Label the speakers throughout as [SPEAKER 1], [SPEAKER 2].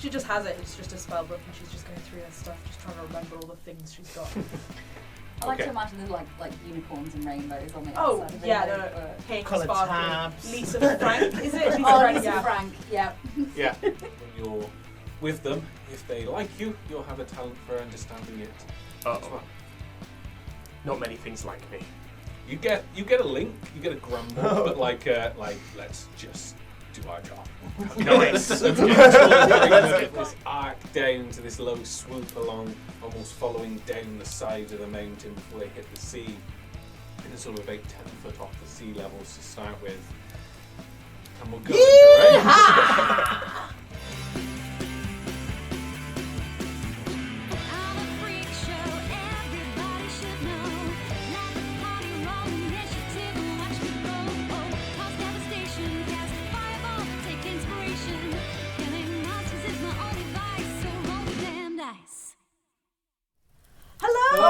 [SPEAKER 1] She just has it. It's just a spell book, and she's just going through her stuff, just trying to remember all the things she's got.
[SPEAKER 2] I like to imagine there's like unicorns and rainbows on the
[SPEAKER 1] Oh,
[SPEAKER 2] outside.
[SPEAKER 1] yeah, pink,
[SPEAKER 3] Coloured
[SPEAKER 1] sparkly.
[SPEAKER 3] tabs.
[SPEAKER 1] Lisa Frank, is it? Lisa
[SPEAKER 2] Oh,
[SPEAKER 1] Frank,
[SPEAKER 2] Lisa
[SPEAKER 1] yeah.
[SPEAKER 2] Frank, yeah.
[SPEAKER 4] Yeah. When you're with them, if they like you, you'll have a talent for understanding it as well.
[SPEAKER 5] Not many things like me.
[SPEAKER 4] You get a link, you get a grumble, but like let's just do our job.
[SPEAKER 5] Nice.
[SPEAKER 4] Let's get this arc down to this low swoop along, almost following down the side of the mountain before they hit the sea. And it's sort of about 10 foot off the sea levels to start with. And we'll go into round.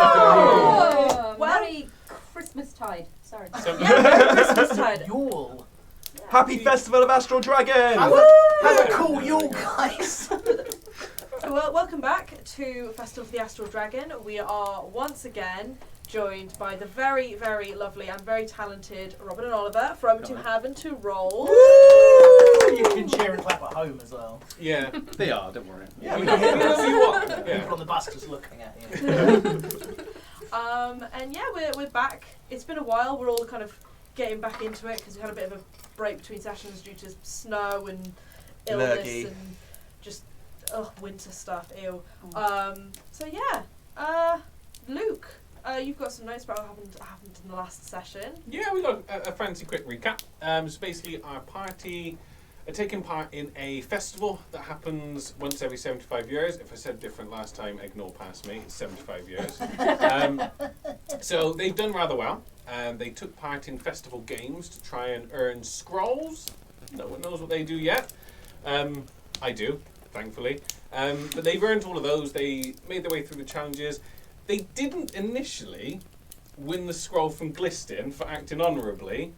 [SPEAKER 1] Hello!
[SPEAKER 2] Merry Christmastide. Sorry.
[SPEAKER 4] So,
[SPEAKER 1] Merry Christmastide.
[SPEAKER 3] Yule.
[SPEAKER 5] Happy Festival of Astral Dragon!
[SPEAKER 3] Have a cool Yule, guys.
[SPEAKER 1] Well, welcome back to Festival of the Astral Dragon. We are once again joined by the very, very lovely and very talented Robyn and Oliver from To Have and To Roll.
[SPEAKER 3] You can cheer and clap at home as well.
[SPEAKER 4] yeah.
[SPEAKER 6] They are, don't worry.
[SPEAKER 3] Yeah,
[SPEAKER 4] We
[SPEAKER 3] we
[SPEAKER 4] can
[SPEAKER 3] can
[SPEAKER 4] hear who you want.
[SPEAKER 3] People
[SPEAKER 4] Yeah.
[SPEAKER 3] on the bus just looking at you.
[SPEAKER 1] And yeah, we're back. It's been a while. We're all kind of getting back into it because we had a bit of a break between sessions due to snow and illness
[SPEAKER 5] Lurgy.
[SPEAKER 1] and just winter stuff. Ew. So yeah, Luke, you've got some notes about what happened in the last session.
[SPEAKER 4] Yeah, we got a fancy quick recap. So basically, our party are taking part in a festival that happens once every 75 years. If I said different last time, ignore past me. It's 75 years. So they've done rather well. They took part in festival games to try and earn scrolls. No one knows what they do yet. I do, thankfully. But they've earned all of those. They made their way through the challenges. They didn't initially win the scroll from Gliston for acting honourably,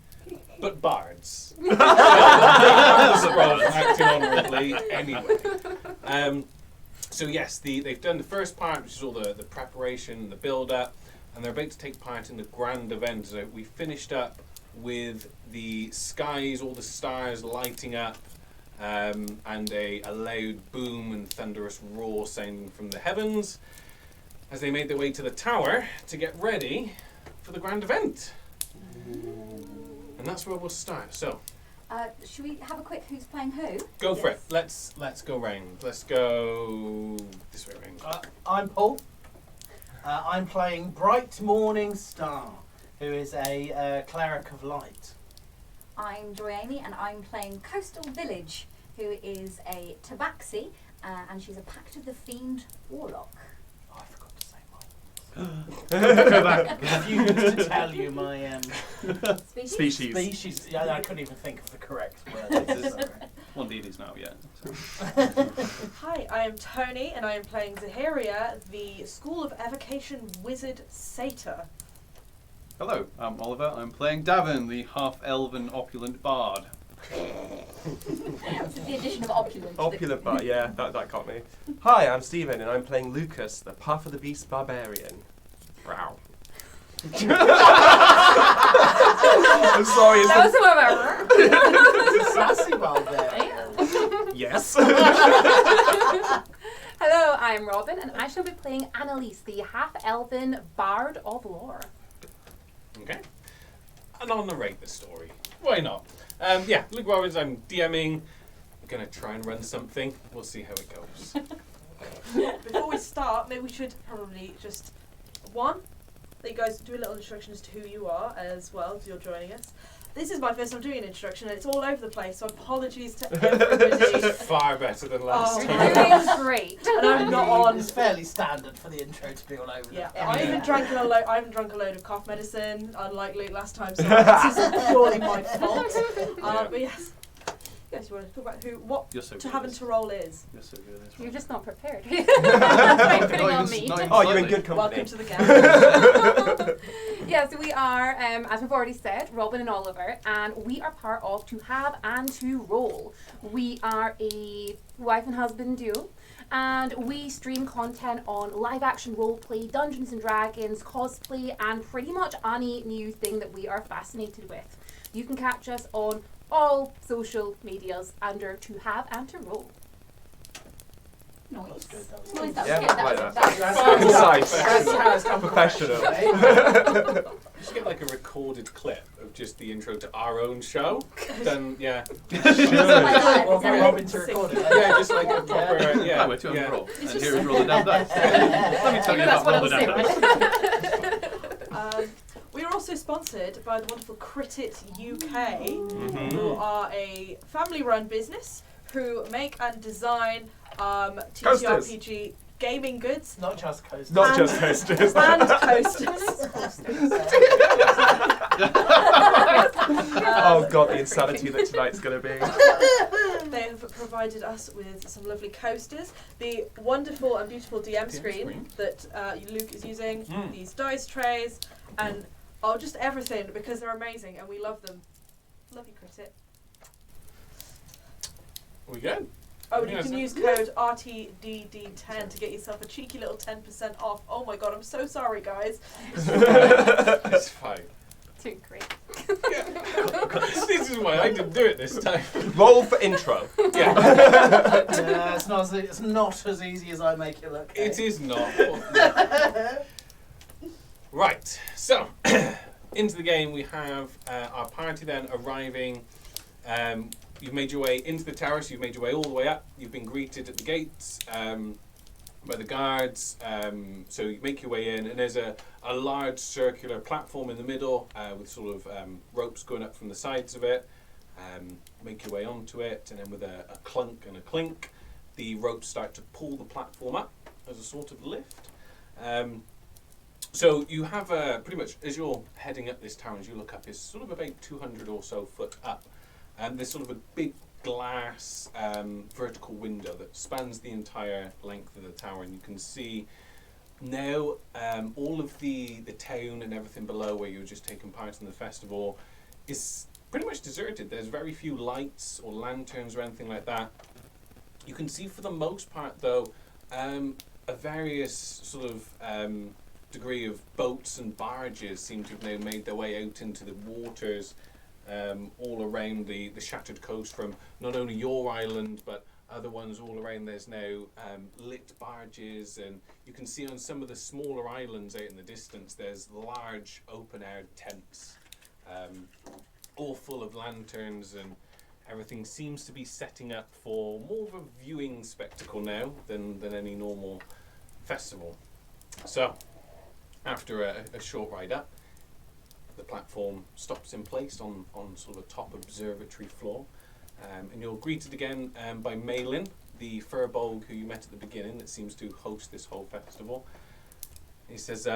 [SPEAKER 4] but bards. They have the scroll for acting honourably anyway. So yes, they've done the first part, which is all the preparation, the build-up, and they're about to take part in the grand event. So we finished up with the skies, all the stars lighting up, and a loud boom and thunderous roar sounding from the heavens as they made their way to the tower to get ready for the grand event. And that's where we'll start. So,
[SPEAKER 2] Should we have a quick who's playing who?
[SPEAKER 4] go for it. Let's go round. Let's go this way round.
[SPEAKER 3] I'm Paul. I'm playing Bright Morning Star, who is a cleric of light.
[SPEAKER 2] I'm Joy-Amy and I'm playing Coastal Village, who is a tabaxi, and she's a Pact of the Fiend warlock.
[SPEAKER 3] Oh, I forgot to say mine. Go back. Refused to tell you my
[SPEAKER 2] Species?
[SPEAKER 3] species. Yeah, I couldn't even think of the correct word. Sorry.
[SPEAKER 6] One DD's now, yeah.
[SPEAKER 1] Hi, I am Tony, and I am playing Zahiria, the School of Evocation Wizard Satyr.
[SPEAKER 6] Hello, I'm Oliver. I'm playing Daven, the half-elven opulent bard.
[SPEAKER 2] This is the addition of opulent.
[SPEAKER 5] Opulent bar, yeah, that got me. Hi, I'm Stephen, and I'm playing Lucas, the Puff of the Beast Barbarian. Wow. I'm sorry, it's
[SPEAKER 2] That was whoever.
[SPEAKER 3] Sassy well there.
[SPEAKER 5] yes.
[SPEAKER 7] Hello, I'm Robyn, and I shall be playing Annalise, the half-elven bard of lore.
[SPEAKER 4] Okay. And I'll narrate the story. Why not? Yeah, Luke Robbins, I'm DMing. I'm going to try and run something. We'll see how it goes.
[SPEAKER 1] Before we start, maybe we should probably just let you guys do a little introduction as to who you are as well, as you're joining us. This is my first time doing an introduction, and it's all over the place, so apologies to everybody.
[SPEAKER 4] Far better than last
[SPEAKER 1] Oh,
[SPEAKER 4] time.
[SPEAKER 7] You're doing great.
[SPEAKER 1] And I'm not on.
[SPEAKER 3] It's fairly standard for the intro to be all over.
[SPEAKER 1] Yeah,
[SPEAKER 3] the
[SPEAKER 1] I haven't drunk a load of cough medicine, unlike Luke last time, so this is purely my fault. But yes, Yes, you want to talk about what
[SPEAKER 6] You're so
[SPEAKER 1] to
[SPEAKER 6] good
[SPEAKER 1] have
[SPEAKER 6] at
[SPEAKER 1] and
[SPEAKER 6] this.
[SPEAKER 1] to roll is.
[SPEAKER 6] You're so good at this.
[SPEAKER 7] You're
[SPEAKER 6] Rob.
[SPEAKER 7] just not prepared. That's what you're putting on me.
[SPEAKER 6] Not even
[SPEAKER 5] Oh, you're in
[SPEAKER 6] slightly.
[SPEAKER 5] good company.
[SPEAKER 1] Welcome to the game.
[SPEAKER 7] Yes, we are, as we've already said, Robyn and Oliver, and we are part of To Have and To Roll. We are a wife and husband duo, and we stream content on live action roleplay, Dungeons and Dragons, cosplay, and pretty much any new thing that we are fascinated with. You can catch us on all social medias under To Have and To Roll.
[SPEAKER 3] That
[SPEAKER 2] Nice.
[SPEAKER 3] was good. That was
[SPEAKER 2] Nice,
[SPEAKER 3] good.
[SPEAKER 2] that was
[SPEAKER 5] Yeah,
[SPEAKER 2] good. That
[SPEAKER 5] like
[SPEAKER 2] was-
[SPEAKER 5] that.
[SPEAKER 2] that was-
[SPEAKER 5] Concise. Professional.
[SPEAKER 4] You should get like a recorded clip of just the intro to our own show. Then yeah,
[SPEAKER 3] Well,
[SPEAKER 2] Yeah.
[SPEAKER 3] Robin to record it.
[SPEAKER 4] yeah, just like a proper yeah.
[SPEAKER 6] Hi, we're 200
[SPEAKER 4] yeah.
[SPEAKER 6] roll. And
[SPEAKER 1] just-
[SPEAKER 6] here is roll the damn dice. Let me tell you
[SPEAKER 7] That's
[SPEAKER 6] about
[SPEAKER 7] what
[SPEAKER 6] roll
[SPEAKER 7] it'll
[SPEAKER 6] the
[SPEAKER 7] say,
[SPEAKER 6] damn dice.
[SPEAKER 7] right?
[SPEAKER 1] We are also sponsored by the wonderful Critit UK,
[SPEAKER 5] Mhm.
[SPEAKER 1] who are a family-run business who make and design
[SPEAKER 5] Coasters.
[SPEAKER 1] TTRPG gaming goods
[SPEAKER 3] Not just coasters.
[SPEAKER 5] Not
[SPEAKER 1] And-
[SPEAKER 5] just hostess.
[SPEAKER 1] and coasters.
[SPEAKER 5] Oh god, the insanity that tonight's going to be.
[SPEAKER 1] They have provided us with some lovely coasters, the wonderful and beautiful DM screen that Luke is using, these dice trays, and just everything, because they're amazing and we love them. Love you, Critit.
[SPEAKER 4] We good?
[SPEAKER 1] Oh, and
[SPEAKER 4] Yeah,
[SPEAKER 1] you can
[SPEAKER 4] so-
[SPEAKER 1] use code RTDD10 to get yourself a cheeky little 10% off. Oh my god, I'm so sorry, guys.
[SPEAKER 4] It's fine.
[SPEAKER 7] Doing great.
[SPEAKER 4] This is why I didn't do it this time.
[SPEAKER 5] Roll for intro.
[SPEAKER 4] Yeah,
[SPEAKER 3] Yeah, it's not as easy as I make it look.
[SPEAKER 4] it is not. Right, so into the game we have our party then arriving. You've made your way into the tower, so you've made your way all the way up. You've been greeted at the gates by the guards. So you make your way in, and there's a large circular platform in the middle with sort of ropes going up from the sides of it. Make your way onto it, and then with a clunk and a clink, the ropes start to pull the platform up as a sort of lift. So you have pretty much, as you're heading up this tower, as you look up, it's sort of about 200 or so foot up. And there's sort of a big glass vertical window that spans the entire length of the tower, and you can see now all of the town and everything below where you were just taking part in the festival is pretty much deserted. There's very few lights or lanterns or anything like that. You can see for the most part though a various sort of degree of boats and barges seem to have now made their way out into the waters all around the shattered coast from not only your island but other ones all around. There's now lit barges, and you can see on some of the smaller islands out in the distance there's large open-air tents all full of lanterns, and everything seems to be setting up for more of a viewing spectacle now than any normal festival. So after a short ride up, the platform stops in place on sort of a top observatory floor, and you're greeted again by Malin, the furbolg who you met at the beginning that seems to host this whole festival. He says,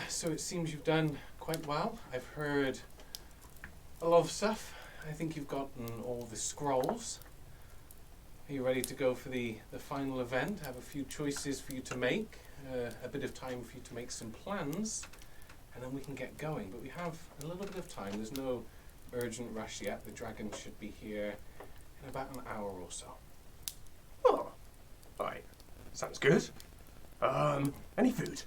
[SPEAKER 4] so it seems you've done quite well. I've heard a lot of stuff. I think you've gotten all the scrolls. Are you ready to go for the final event? I have a few choices for you to make, a bit of time for you to make some plans, and then we can get going. But we have a little bit of time. There's no urgent rush yet. The dragon should be here in about an hour or so.
[SPEAKER 5] Oh, right. Sounds good. Any food?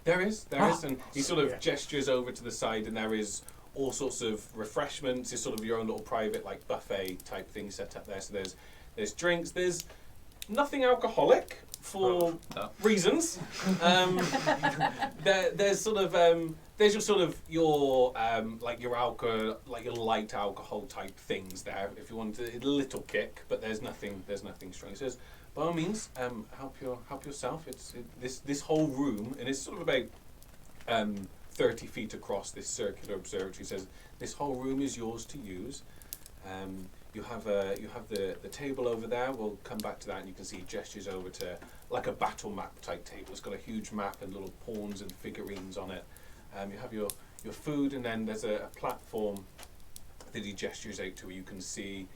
[SPEAKER 4] There is, and he sort of
[SPEAKER 5] yeah.
[SPEAKER 4] gestures over to the side, and there is all sorts of refreshments. It's sort of your own little private like buffet type thing set up there. So there's drinks. There's nothing alcoholic for
[SPEAKER 6] No.
[SPEAKER 4] reasons. There's sort of there's your sort of your like your alcohol, like your light alcohol type things there. If you want a little kick, but there's nothing strong. He says, by all means, help yourself. This whole room, and it's sort of about 30 feet across this circular observatory. Says this whole room is yours to use. You have the table over there. We'll come back to that, and you can see he gestures over to like a battle map type table. It's got a huge map and little pawns and figurines on it. You have your food, and then there's a platform that he gestures out to where you can see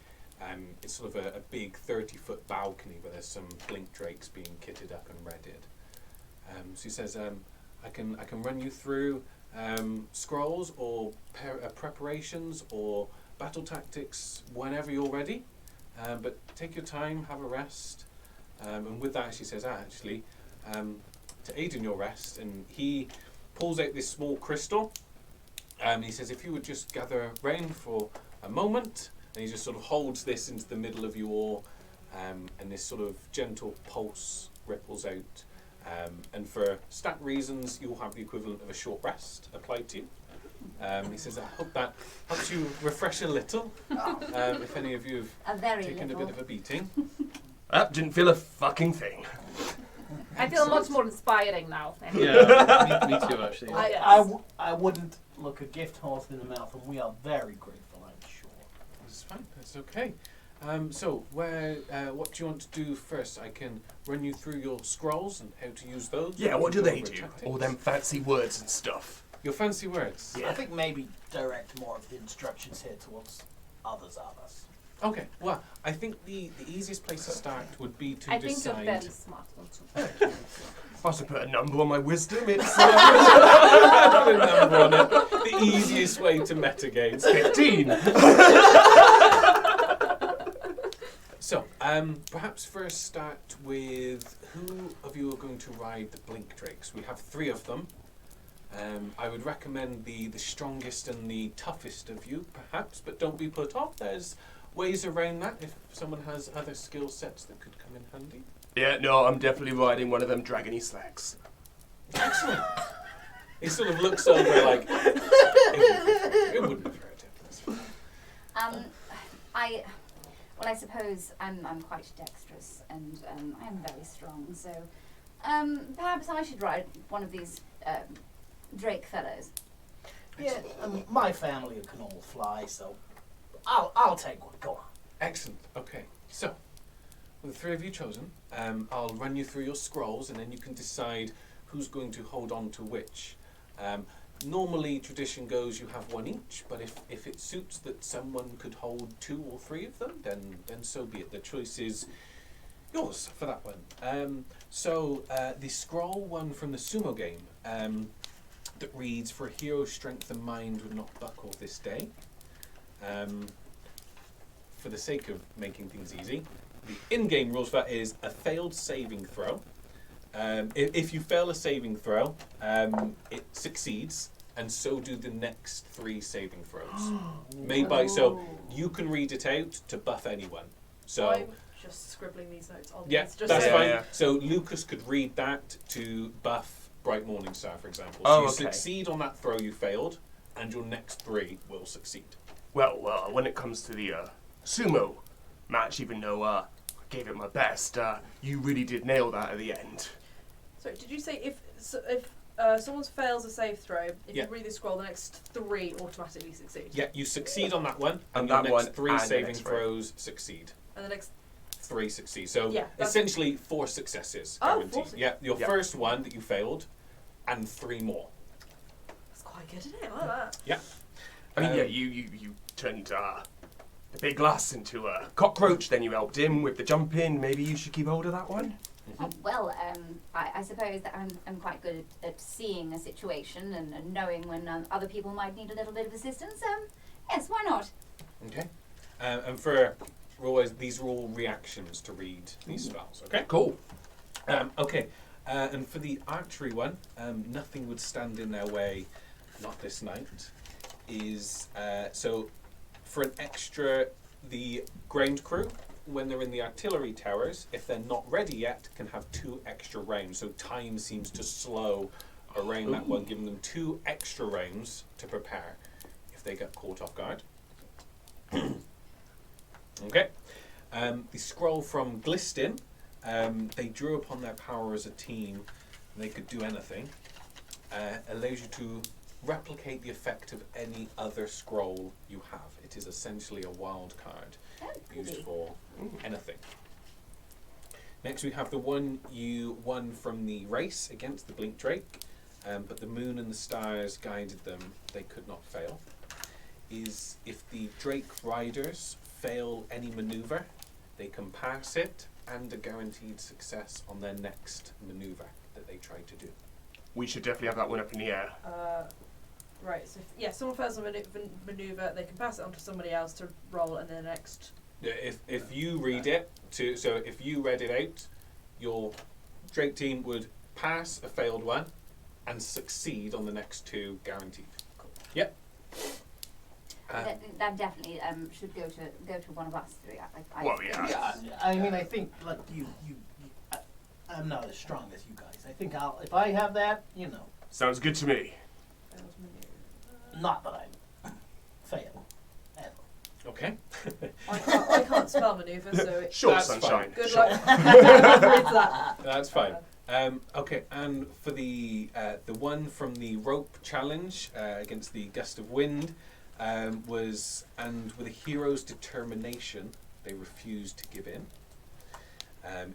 [SPEAKER 4] It's sort of a big 30-foot balcony where there's some blink drakes being kitted up and readied. So he says, I can run you through scrolls or preparations or battle tactics whenever you're ready. But take your time, have a rest. And with that, she says, to aid in your rest, and he pulls out this small crystal. And he says, if you would just gather round for a moment, and he just sort of holds this into the middle of you all, and this sort of gentle pulse ripples out. And for stat reasons, you'll have the equivalent of a short rest applied to you. He says, I hope that helps you refresh a little, if any of you have taken a bit of a beating.
[SPEAKER 5] That didn't feel a fucking thing.
[SPEAKER 7] I feel much more inspiring now.
[SPEAKER 6] Yeah, me too, actually.
[SPEAKER 3] I wouldn't look a gift horse in the mouth, and we are very grateful, I'm sure.
[SPEAKER 4] That's fine, that's okay. So, what do you want to do first? I can run you through your scrolls and how to use those.
[SPEAKER 5] Yeah, what do
[SPEAKER 4] Go
[SPEAKER 5] they
[SPEAKER 4] over
[SPEAKER 5] do?
[SPEAKER 4] tactics.
[SPEAKER 5] All them fancy words and stuff.
[SPEAKER 4] Your fancy words.
[SPEAKER 5] Yeah.
[SPEAKER 3] I think maybe direct more of the instructions here towards others.
[SPEAKER 4] Okay, well, I think the easiest place to start would be to
[SPEAKER 7] I think you're
[SPEAKER 4] decide.
[SPEAKER 7] very smart one too.
[SPEAKER 5] If I was to put a number on my wisdom, it's
[SPEAKER 4] Put a number on it. The easiest way to metagame.
[SPEAKER 5] 15.
[SPEAKER 4] So, perhaps first start with who of you are going to ride the blink drakes? We have 3 of them. I would recommend the strongest and the toughest of you, perhaps, but don't be put off. There's ways around that if someone has other skill sets that could come in handy.
[SPEAKER 5] Yeah, no, I'm definitely riding one of them dragony slacks.
[SPEAKER 4] Excellent. He sort of looks over like, it wouldn't have hurt him. That's fine.
[SPEAKER 2] I suppose I'm quite dexterous and I am very strong, so perhaps I should ride one of these Drake fellows.
[SPEAKER 3] Yeah, my family can all fly, so I'll take one. Go on.
[SPEAKER 4] Excellent. Okay. So, with the 3 of you chosen, I'll run you through your scrolls, and then you can decide who's going to hold on to which. Normally, tradition goes you have 1 each, but if it suits that someone could hold 2 or 3 of them, then so be it. The choice is yours for that one. So, the scroll one from the sumo game that reads, "For a hero's strength and mind would not buckle this day." For the sake of making things easy, the in-game rules for that is a failed saving throw. If you fail a saving throw, it succeeds, and so do the next 3 saving throws. Made by, so you can read it out to buff anyone. So
[SPEAKER 1] I'm just scribbling these notes on
[SPEAKER 4] yeah,
[SPEAKER 1] this. Just
[SPEAKER 4] that's
[SPEAKER 1] so
[SPEAKER 4] fine.
[SPEAKER 5] Yeah.
[SPEAKER 4] So Lucas could read that to buff Bright Morningstar, for example. So
[SPEAKER 5] Oh,
[SPEAKER 4] you
[SPEAKER 5] okay.
[SPEAKER 4] succeed on that throw you failed, and your next 3 will succeed.
[SPEAKER 5] Well, when it comes to the sumo match, even though I gave it my best, you really did nail that at the end.
[SPEAKER 1] So did you say if someone fails a save throw, if
[SPEAKER 4] Yeah.
[SPEAKER 1] you read the scroll, the next 3 automatically succeed?
[SPEAKER 4] Yeah, you succeed on that one,
[SPEAKER 5] And
[SPEAKER 4] your
[SPEAKER 5] that
[SPEAKER 4] next
[SPEAKER 5] one
[SPEAKER 4] 3
[SPEAKER 5] and the
[SPEAKER 4] saving
[SPEAKER 5] next 3.
[SPEAKER 4] throws succeed.
[SPEAKER 1] And the next
[SPEAKER 4] 3 succeed. So
[SPEAKER 1] Yeah, that's-
[SPEAKER 4] essentially 4 successes
[SPEAKER 1] Oh, 4
[SPEAKER 4] guaranteed.
[SPEAKER 1] successes.
[SPEAKER 4] Yeah, your
[SPEAKER 5] Yeah.
[SPEAKER 4] first one that you failed, and 3 more.
[SPEAKER 1] That's quite good, isn't it? I like that.
[SPEAKER 4] Yeah.
[SPEAKER 5] I mean, yeah, you turned a big glass into a cockroach, then you helped him with the jump in. Maybe you should keep hold of that one.
[SPEAKER 2] Oh, well, I suppose that I'm quite good at seeing a situation and knowing when other people might need a little bit of assistance. Yes, why not?
[SPEAKER 4] Okay. And for always, these are all reactions to read these spells. Okay.
[SPEAKER 5] Cool.
[SPEAKER 4] Okay. And for the archery one, nothing would stand in their way. Not this night. Is so for an extra, the ground crew, when they're in the artillery towers, if they're not ready yet, can have 2 extra rounds. So time seems to slow around that one, giving them 2 extra rounds to prepare if they get caught off guard. Okay. The scroll from Glistin, they drew upon their power as a team. They could do anything. Allows you to replicate the effect of any other scroll you have. It is essentially a wild card used
[SPEAKER 2] Pretty.
[SPEAKER 4] for anything. Next we have the one you won from the race against the Blink Drake, but the moon and the stars guided them, they could not fail. Is if the Drake riders fail any maneuver, they can pass it and a guaranteed success on their next maneuver that they try to do.
[SPEAKER 5] We should definitely have that one up in the air.
[SPEAKER 1] Right, so if someone fails a maneuver, they can pass it on to somebody else to roll, and then the next.
[SPEAKER 4] Yeah, if you read it, so if you read it out, your Drake team would pass a failed one and succeed on the next two guaranteed.
[SPEAKER 1] Cool.
[SPEAKER 4] Yep.
[SPEAKER 2] That definitely should go to one of us three.
[SPEAKER 5] Well, yeah.
[SPEAKER 3] Yeah, I mean, I think like I'm not as strong as you guys. I think if I have that,
[SPEAKER 5] Sounds good to me.
[SPEAKER 1] Fails maneuver.
[SPEAKER 3] not that I fail ever.
[SPEAKER 4] Okay.
[SPEAKER 1] I can't spell maneuver, so it's
[SPEAKER 5] Sure,
[SPEAKER 4] That's
[SPEAKER 5] sunshine.
[SPEAKER 1] good
[SPEAKER 5] Sure.
[SPEAKER 1] luck. Good luck with that.
[SPEAKER 4] That's fine. Okay, and for the one from the rope challenge against the gust of wind was, and with a hero's determination, they refused to give in.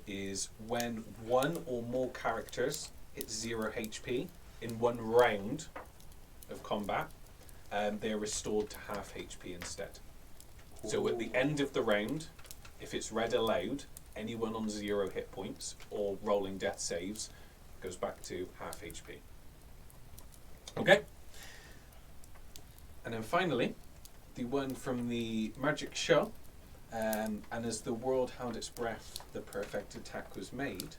[SPEAKER 4] Is when one or more characters hit 0 HP in one round of combat, they are restored to half HP instead. So at the end of the round, if it's read aloud, anyone on 0 hit points or rolling death saves goes back to half HP. Okay? And then finally, the one from the magic show, and as the world held its breath, the perfect attack was made.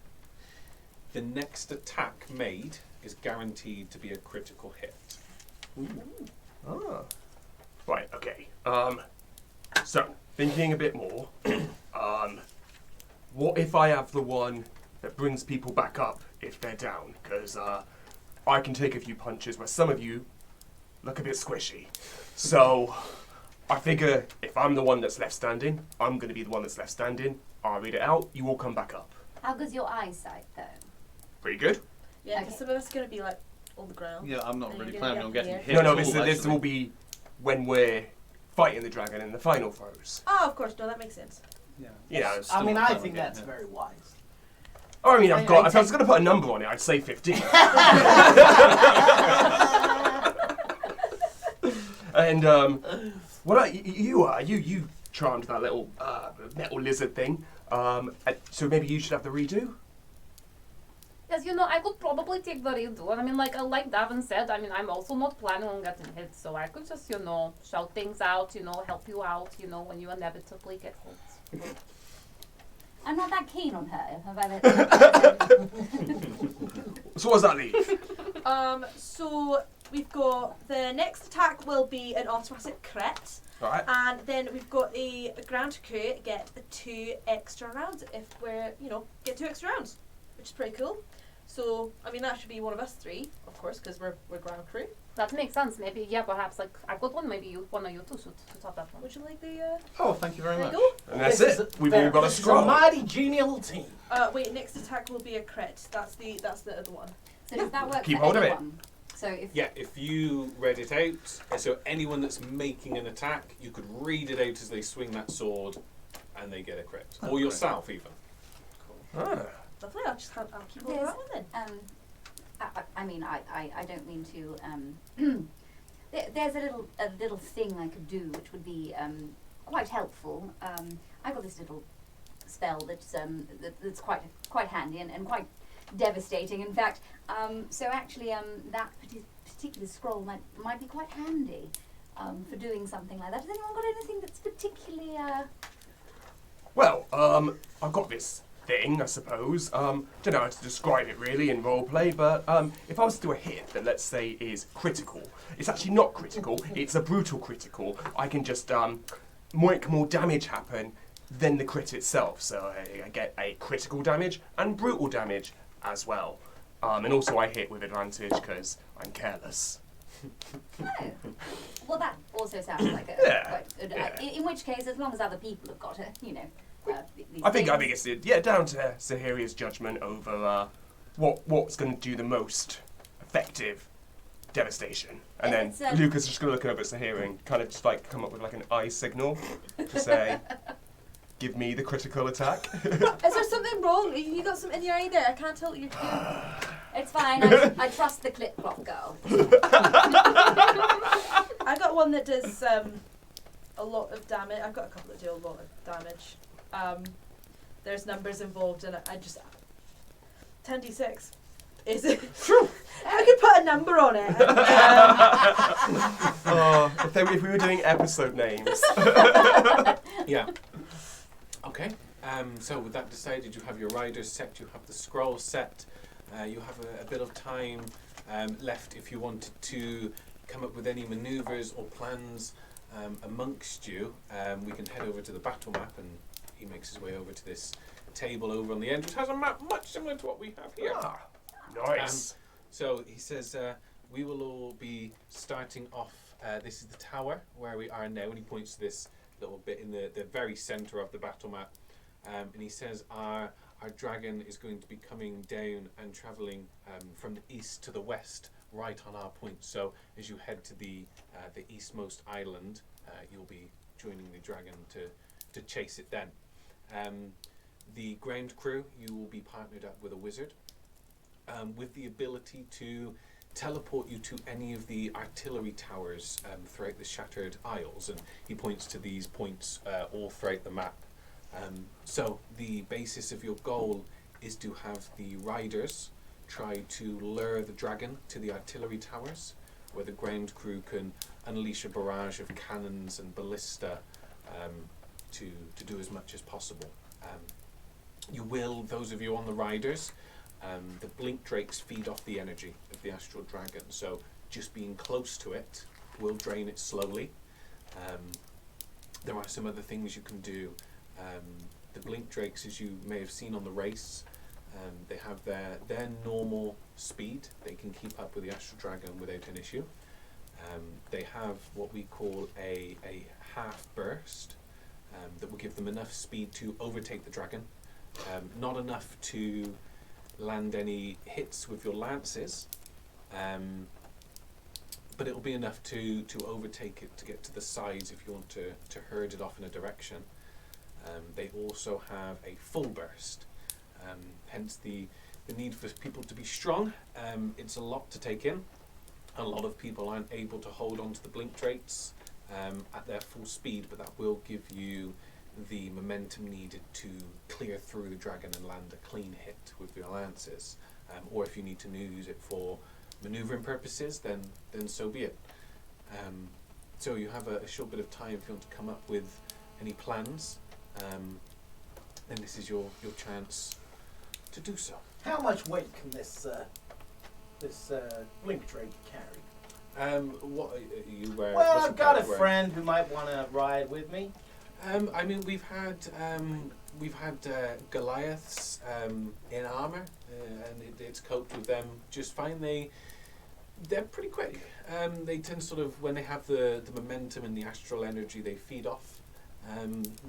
[SPEAKER 4] The next attack made is guaranteed to be a critical hit.
[SPEAKER 5] Ah. Right, okay. So, thinking a bit more, what if I have the one that brings people back up if they're down? Because I can take a few punches where some of you look a bit squishy. So, I figure if I'm the one that's left standing, I'm going to be the one that's left standing. I'll read it out, you all come back up.
[SPEAKER 2] How good's your eyesight, though?
[SPEAKER 5] Pretty good?
[SPEAKER 1] Yeah, because
[SPEAKER 2] Okay.
[SPEAKER 1] some of us are going to be like on the ground.
[SPEAKER 6] Yeah, I'm not
[SPEAKER 1] And
[SPEAKER 6] really
[SPEAKER 1] you're
[SPEAKER 6] planning
[SPEAKER 1] gonna
[SPEAKER 6] on
[SPEAKER 1] get
[SPEAKER 6] getting
[SPEAKER 1] here.
[SPEAKER 6] hit.
[SPEAKER 5] No,
[SPEAKER 6] at all,
[SPEAKER 5] this
[SPEAKER 6] actually.
[SPEAKER 5] will be when we're fighting the dragon in the final throws.
[SPEAKER 1] Oh, of course, no, that makes sense.
[SPEAKER 6] Yeah.
[SPEAKER 5] Yeah,
[SPEAKER 6] Still
[SPEAKER 3] I mean,
[SPEAKER 6] not
[SPEAKER 3] I
[SPEAKER 6] planning
[SPEAKER 3] think
[SPEAKER 6] on
[SPEAKER 3] that's
[SPEAKER 6] getting
[SPEAKER 3] very wise.
[SPEAKER 5] I mean,
[SPEAKER 3] I
[SPEAKER 5] if I was
[SPEAKER 3] take-
[SPEAKER 5] going to put a number on it, I'd say 15. And what are you charmed that little metal lizard thing? So maybe you should have the redo.
[SPEAKER 7] Yes, I could probably take the redo. I mean, like Daven said, I mean, I'm also not planning on getting hit, so I could just, shout things out, help you out, when you inevitably get hit.
[SPEAKER 2] I'm not that keen on her. Have I
[SPEAKER 5] So what does that leave?
[SPEAKER 1] So we've got the next attack will be an automatic crit,
[SPEAKER 5] Right.
[SPEAKER 1] and then we've got a ground crew get 2 extra rounds if we're, get 2 extra rounds, which is pretty cool. So, I mean, that should be one of us 3, of course, because we're ground crew.
[SPEAKER 7] That makes sense. Maybe, yeah, perhaps, like, I've got one, maybe one of you two should top that one.
[SPEAKER 1] Would you like the,
[SPEAKER 6] Oh, thank you very
[SPEAKER 1] there
[SPEAKER 6] much.
[SPEAKER 1] you go.
[SPEAKER 5] And that's
[SPEAKER 3] This
[SPEAKER 5] it.
[SPEAKER 3] is
[SPEAKER 5] We've all got a
[SPEAKER 3] this is
[SPEAKER 5] scroll.
[SPEAKER 3] mighty genial team.
[SPEAKER 1] Wait, next attack will be a crit. That's the other one.
[SPEAKER 2] So does that work
[SPEAKER 5] Keep
[SPEAKER 2] for
[SPEAKER 5] hold of it.
[SPEAKER 2] anyone? So if
[SPEAKER 4] Yeah, if you read it out, so anyone that's making an attack, you could read it out as they swing that sword and they get a crit. Or
[SPEAKER 6] Okay.
[SPEAKER 4] yourself, even.
[SPEAKER 5] Ah.
[SPEAKER 1] Lovely, I'll keep hold of that one then.
[SPEAKER 2] I mean, I don't mean to. There's a little thing I could do, which would be quite helpful. I got this little spell that's quite handy and quite devastating. In fact, so actually, that particular scroll might be quite handy for doing something like that. Has anyone got anything that's particularly?
[SPEAKER 5] Well, I've got this thing, I suppose. Don't know how to describe it really in roleplay, but if I was to do a hit that, let's say, is critical, it's actually not critical, it's a brutal critical. I can just make more damage happen than the crit itself. So I get a critical damage and brutal damage as well. And also I hit with advantage because I'm careless.
[SPEAKER 2] Oh, well, that also sounds like a
[SPEAKER 5] Yeah,
[SPEAKER 2] quite good.
[SPEAKER 5] yeah.
[SPEAKER 2] In which case, as long as other people have got it, these
[SPEAKER 5] I think
[SPEAKER 2] things.
[SPEAKER 5] it's down to Saharia's judgment over what's going to do the most effective devastation. And
[SPEAKER 2] If
[SPEAKER 5] then
[SPEAKER 2] it's,
[SPEAKER 5] Luca's just going to look over at Saharia and kind of just like come up with like an eye signal to say, "Give me the critical attack."
[SPEAKER 1] Is there something wrong? You got something in your eye there? I can't tell what you're doing.
[SPEAKER 2] It's fine. I trust the clip-clop girl.
[SPEAKER 1] I got one that does a lot of damage. I've got a couple that deal a lot of damage. There's numbers involved, and I just 10d6. Is it? I could put a number on it. And,
[SPEAKER 5] If we were doing episode names.
[SPEAKER 4] Yeah. Okay. So with that decided, you have your riders set, you have the scroll set, you have a bit of time left if you wanted to come up with any manoeuvres or plans amongst you. We can head over to the battle map, and he makes his way over to this table over on the end, which has a map much similar to what we have here.
[SPEAKER 5] Ah, nice.
[SPEAKER 4] So he says, we will all be starting off, this is the tower where we are now, and he points to this little bit in the very centre of the battle map. And he says our dragon is going to be coming down and travelling from the east to the west, right on our point. So as you head to the eastmost island, you'll be joining the dragon to chase it then. The ground crew, you will be partnered up with a wizard with the ability to teleport you to any of the artillery towers throughout the Shattered Isles, and he points to these points all throughout the map. So the basis of your goal is to have the riders try to lure the dragon to the artillery towers, where the ground crew can unleash a barrage of cannons and ballista to do as much as possible. You will, those of you on the riders, the blink drakes feed off the energy of the Astral Dragon, so just being close to it will drain it slowly. There are some other things you can do. The blink drakes, as you may have seen on the race, they have their normal speed. They can keep up with the Astral Dragon without an issue. They have what we call a half burst that will give them enough speed to overtake the dragon. Not enough to land any hits with your lances, but it will be enough to overtake it, to get to the sides if you want to herd it off in a direction. They also have a full burst, hence the need for people to be strong. It's a lot to take in. A lot of people aren't able to hold on to the blink drakes at their full speed, but that will give you the momentum needed to clear through the dragon and land a clean hit with your lances. Or if you need to use it for manoeuvring purposes, then so be it. So you have a short bit of time if you want to come up with any plans. Then this is your chance to do so.
[SPEAKER 3] How much weight can this blink drake carry?
[SPEAKER 4] What are you wearing?
[SPEAKER 3] Well, I've got a friend who might want to ride with me.
[SPEAKER 4] I mean, we've had Goliaths in armour, and it's coped with them just fine. They're pretty quick. They tend sort of, when they have the momentum and the astral energy they feed off,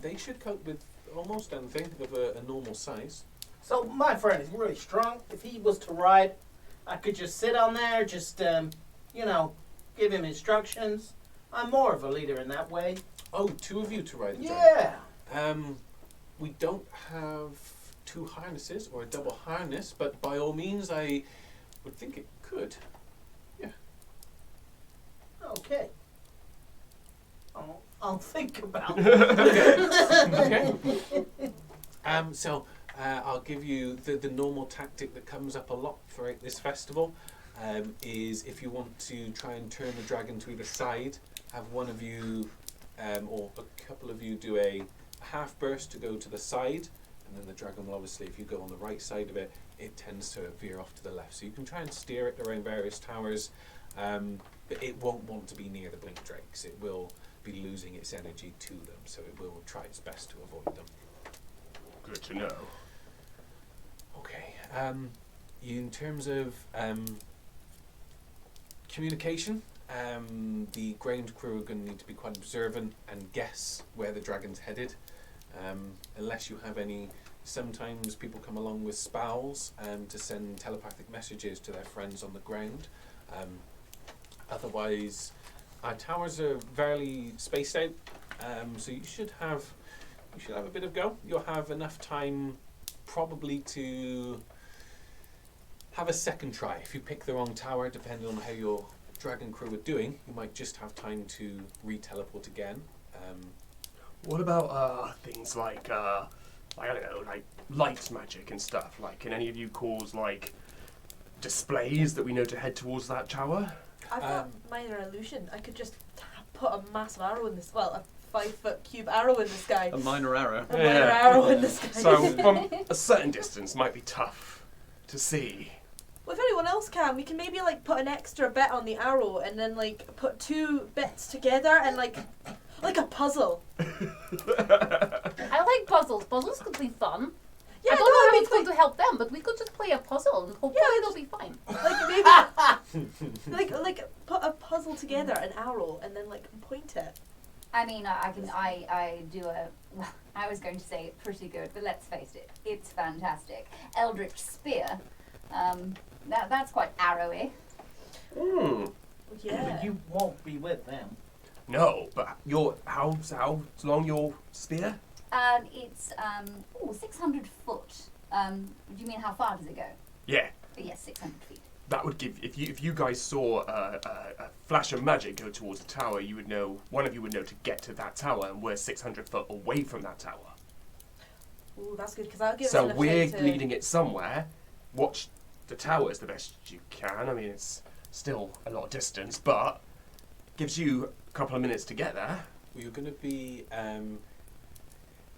[SPEAKER 4] they should cope with almost anything of a normal size.
[SPEAKER 3] So my friend is really strong. If he was to ride, I could just sit on there, just give him instructions. I'm more of a leader in that way.
[SPEAKER 4] Oh, two of you to ride the
[SPEAKER 3] Yeah.
[SPEAKER 4] dragon. We don't have two harnesses or a double harness, but by all means, I would think it could. Yeah.
[SPEAKER 3] Okay. I'll think about it.
[SPEAKER 4] Okay. So I'll give you the normal tactic that comes up a lot throughout this festival. Is if you want to try and turn the dragon to either side, have one of you or a couple of you do a half burst to go to the side, and then the dragon will obviously, if you go on the right side of it, it tends to veer off to the left. So you can try and steer it around various towers, but it won't want to be near the blink drakes. It will be losing its energy to them, so it will try its best to avoid them.
[SPEAKER 5] Good to know.
[SPEAKER 4] Okay. In terms of communication, the ground crew are going to need to be quite observant and guess where the dragon's headed. Unless you have any, sometimes people come along with spells to send telepathic messages to their friends on the ground. Otherwise, our towers are fairly spaced out, so you should have a bit of go. You'll have enough time probably to have a second try. If you pick the wrong tower, depending on how your dragon crew are doing, you might just have time to re-teleport again.
[SPEAKER 5] What about things like I don't know, like light magic and stuff? Like, can any of you cause like displays that we know to head towards that tower?
[SPEAKER 1] I've got minor illusion. I could just put a massive arrow in this. Well, a 5-foot cube arrow in the sky.
[SPEAKER 6] A minor arrow.
[SPEAKER 1] A minor arrow in the sky.
[SPEAKER 5] So from a certain distance might be tough to see.
[SPEAKER 1] Well, if anyone else can, we can maybe like put an extra bit on the arrow and then like put 2 bits together and like a puzzle.
[SPEAKER 7] I like puzzles. Puzzles could be fun.
[SPEAKER 1] Yeah,
[SPEAKER 7] I don't know how it's going to help them, but we could just play a puzzle and hopefully they'll be fine.
[SPEAKER 1] Like maybe like put a puzzle together, an arrow, and then like point it.
[SPEAKER 2] I mean, I do a, well, I was going to say pretty good, but let's face it, it's fantastic. Eldritch Spear, that's quite arrowy.
[SPEAKER 1] Yeah.
[SPEAKER 3] But you won't be with them.
[SPEAKER 5] No, but how long your spear?
[SPEAKER 2] It's 600 foot. Do you mean how far does it go?
[SPEAKER 5] Yeah.
[SPEAKER 2] Yes, 600 feet.
[SPEAKER 5] That would give, if you guys saw a flash of magic go towards the tower, you would know, one of you would know to get to that tower, and we're 600 foot away from that tower.
[SPEAKER 1] Ooh, that's good because that'll give us
[SPEAKER 5] So
[SPEAKER 1] enough
[SPEAKER 5] we're
[SPEAKER 1] time to...
[SPEAKER 5] leading it somewhere. Watch the towers the best you can. I mean, it's still a lot of distance, but gives you a couple of minutes to get there.
[SPEAKER 4] Well, you're going to be,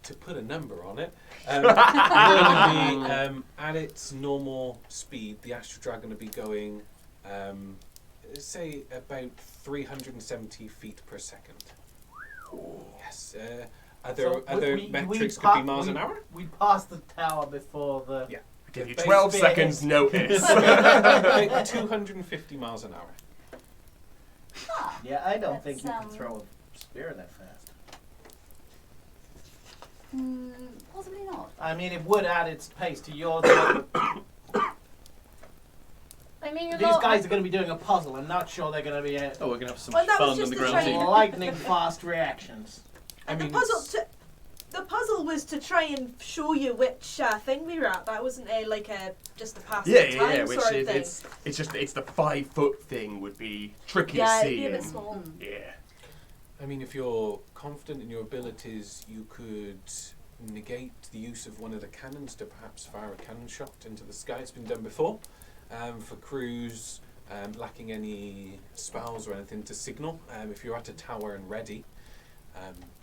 [SPEAKER 4] to put a number on it, you're going to be at its normal speed. The Astral Dragon will be going, say, about 370 feet per second. Yes. Other metrics could be miles an hour.
[SPEAKER 3] We passed the tower before the...
[SPEAKER 4] Yeah.
[SPEAKER 5] I give you
[SPEAKER 3] base
[SPEAKER 5] 12
[SPEAKER 3] spear
[SPEAKER 5] seconds
[SPEAKER 3] hits.
[SPEAKER 5] notice.
[SPEAKER 4] About 250 miles an hour.
[SPEAKER 3] Yeah, I don't think you
[SPEAKER 2] That's,
[SPEAKER 3] can throw a spear that fast.
[SPEAKER 2] Possibly not.
[SPEAKER 3] I mean, it would add its pace to yours.
[SPEAKER 7] I mean, you
[SPEAKER 3] These
[SPEAKER 7] know,
[SPEAKER 3] guys are going to be doing a puzzle. I'm not sure they're going to be
[SPEAKER 6] Oh, we're going to have some
[SPEAKER 1] Well, that was
[SPEAKER 6] fun
[SPEAKER 1] just
[SPEAKER 6] on the
[SPEAKER 1] to
[SPEAKER 6] ground
[SPEAKER 1] try
[SPEAKER 6] team.
[SPEAKER 1] and-
[SPEAKER 3] lightning fast reactions.
[SPEAKER 1] And
[SPEAKER 4] I mean,
[SPEAKER 1] the puzzle was to try and show you which thing we were at. That wasn't just a pass
[SPEAKER 5] Yeah,
[SPEAKER 1] of time
[SPEAKER 5] yeah, which
[SPEAKER 1] sort of
[SPEAKER 5] is,
[SPEAKER 1] thing.
[SPEAKER 5] it's the 5 foot thing would be tricky
[SPEAKER 1] Yeah,
[SPEAKER 5] to
[SPEAKER 1] it'd
[SPEAKER 5] see.
[SPEAKER 1] be a bit
[SPEAKER 5] and-
[SPEAKER 1] small.
[SPEAKER 5] Yeah.
[SPEAKER 4] I mean, if you're confident in your abilities, you could negate the use of one of the cannons to perhaps fire a cannon shot into the sky. It's been done before for crews lacking any spells or anything to signal. If you're at a tower and ready,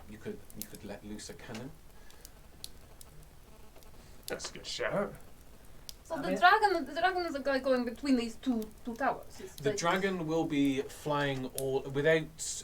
[SPEAKER 4] you could let loose a cannon.
[SPEAKER 5] That's a good shout.
[SPEAKER 7] so
[SPEAKER 3] I
[SPEAKER 7] the
[SPEAKER 3] mean-
[SPEAKER 7] dragon is a guy going between these two towers. It's
[SPEAKER 4] The
[SPEAKER 7] like-
[SPEAKER 4] dragon will be flying all without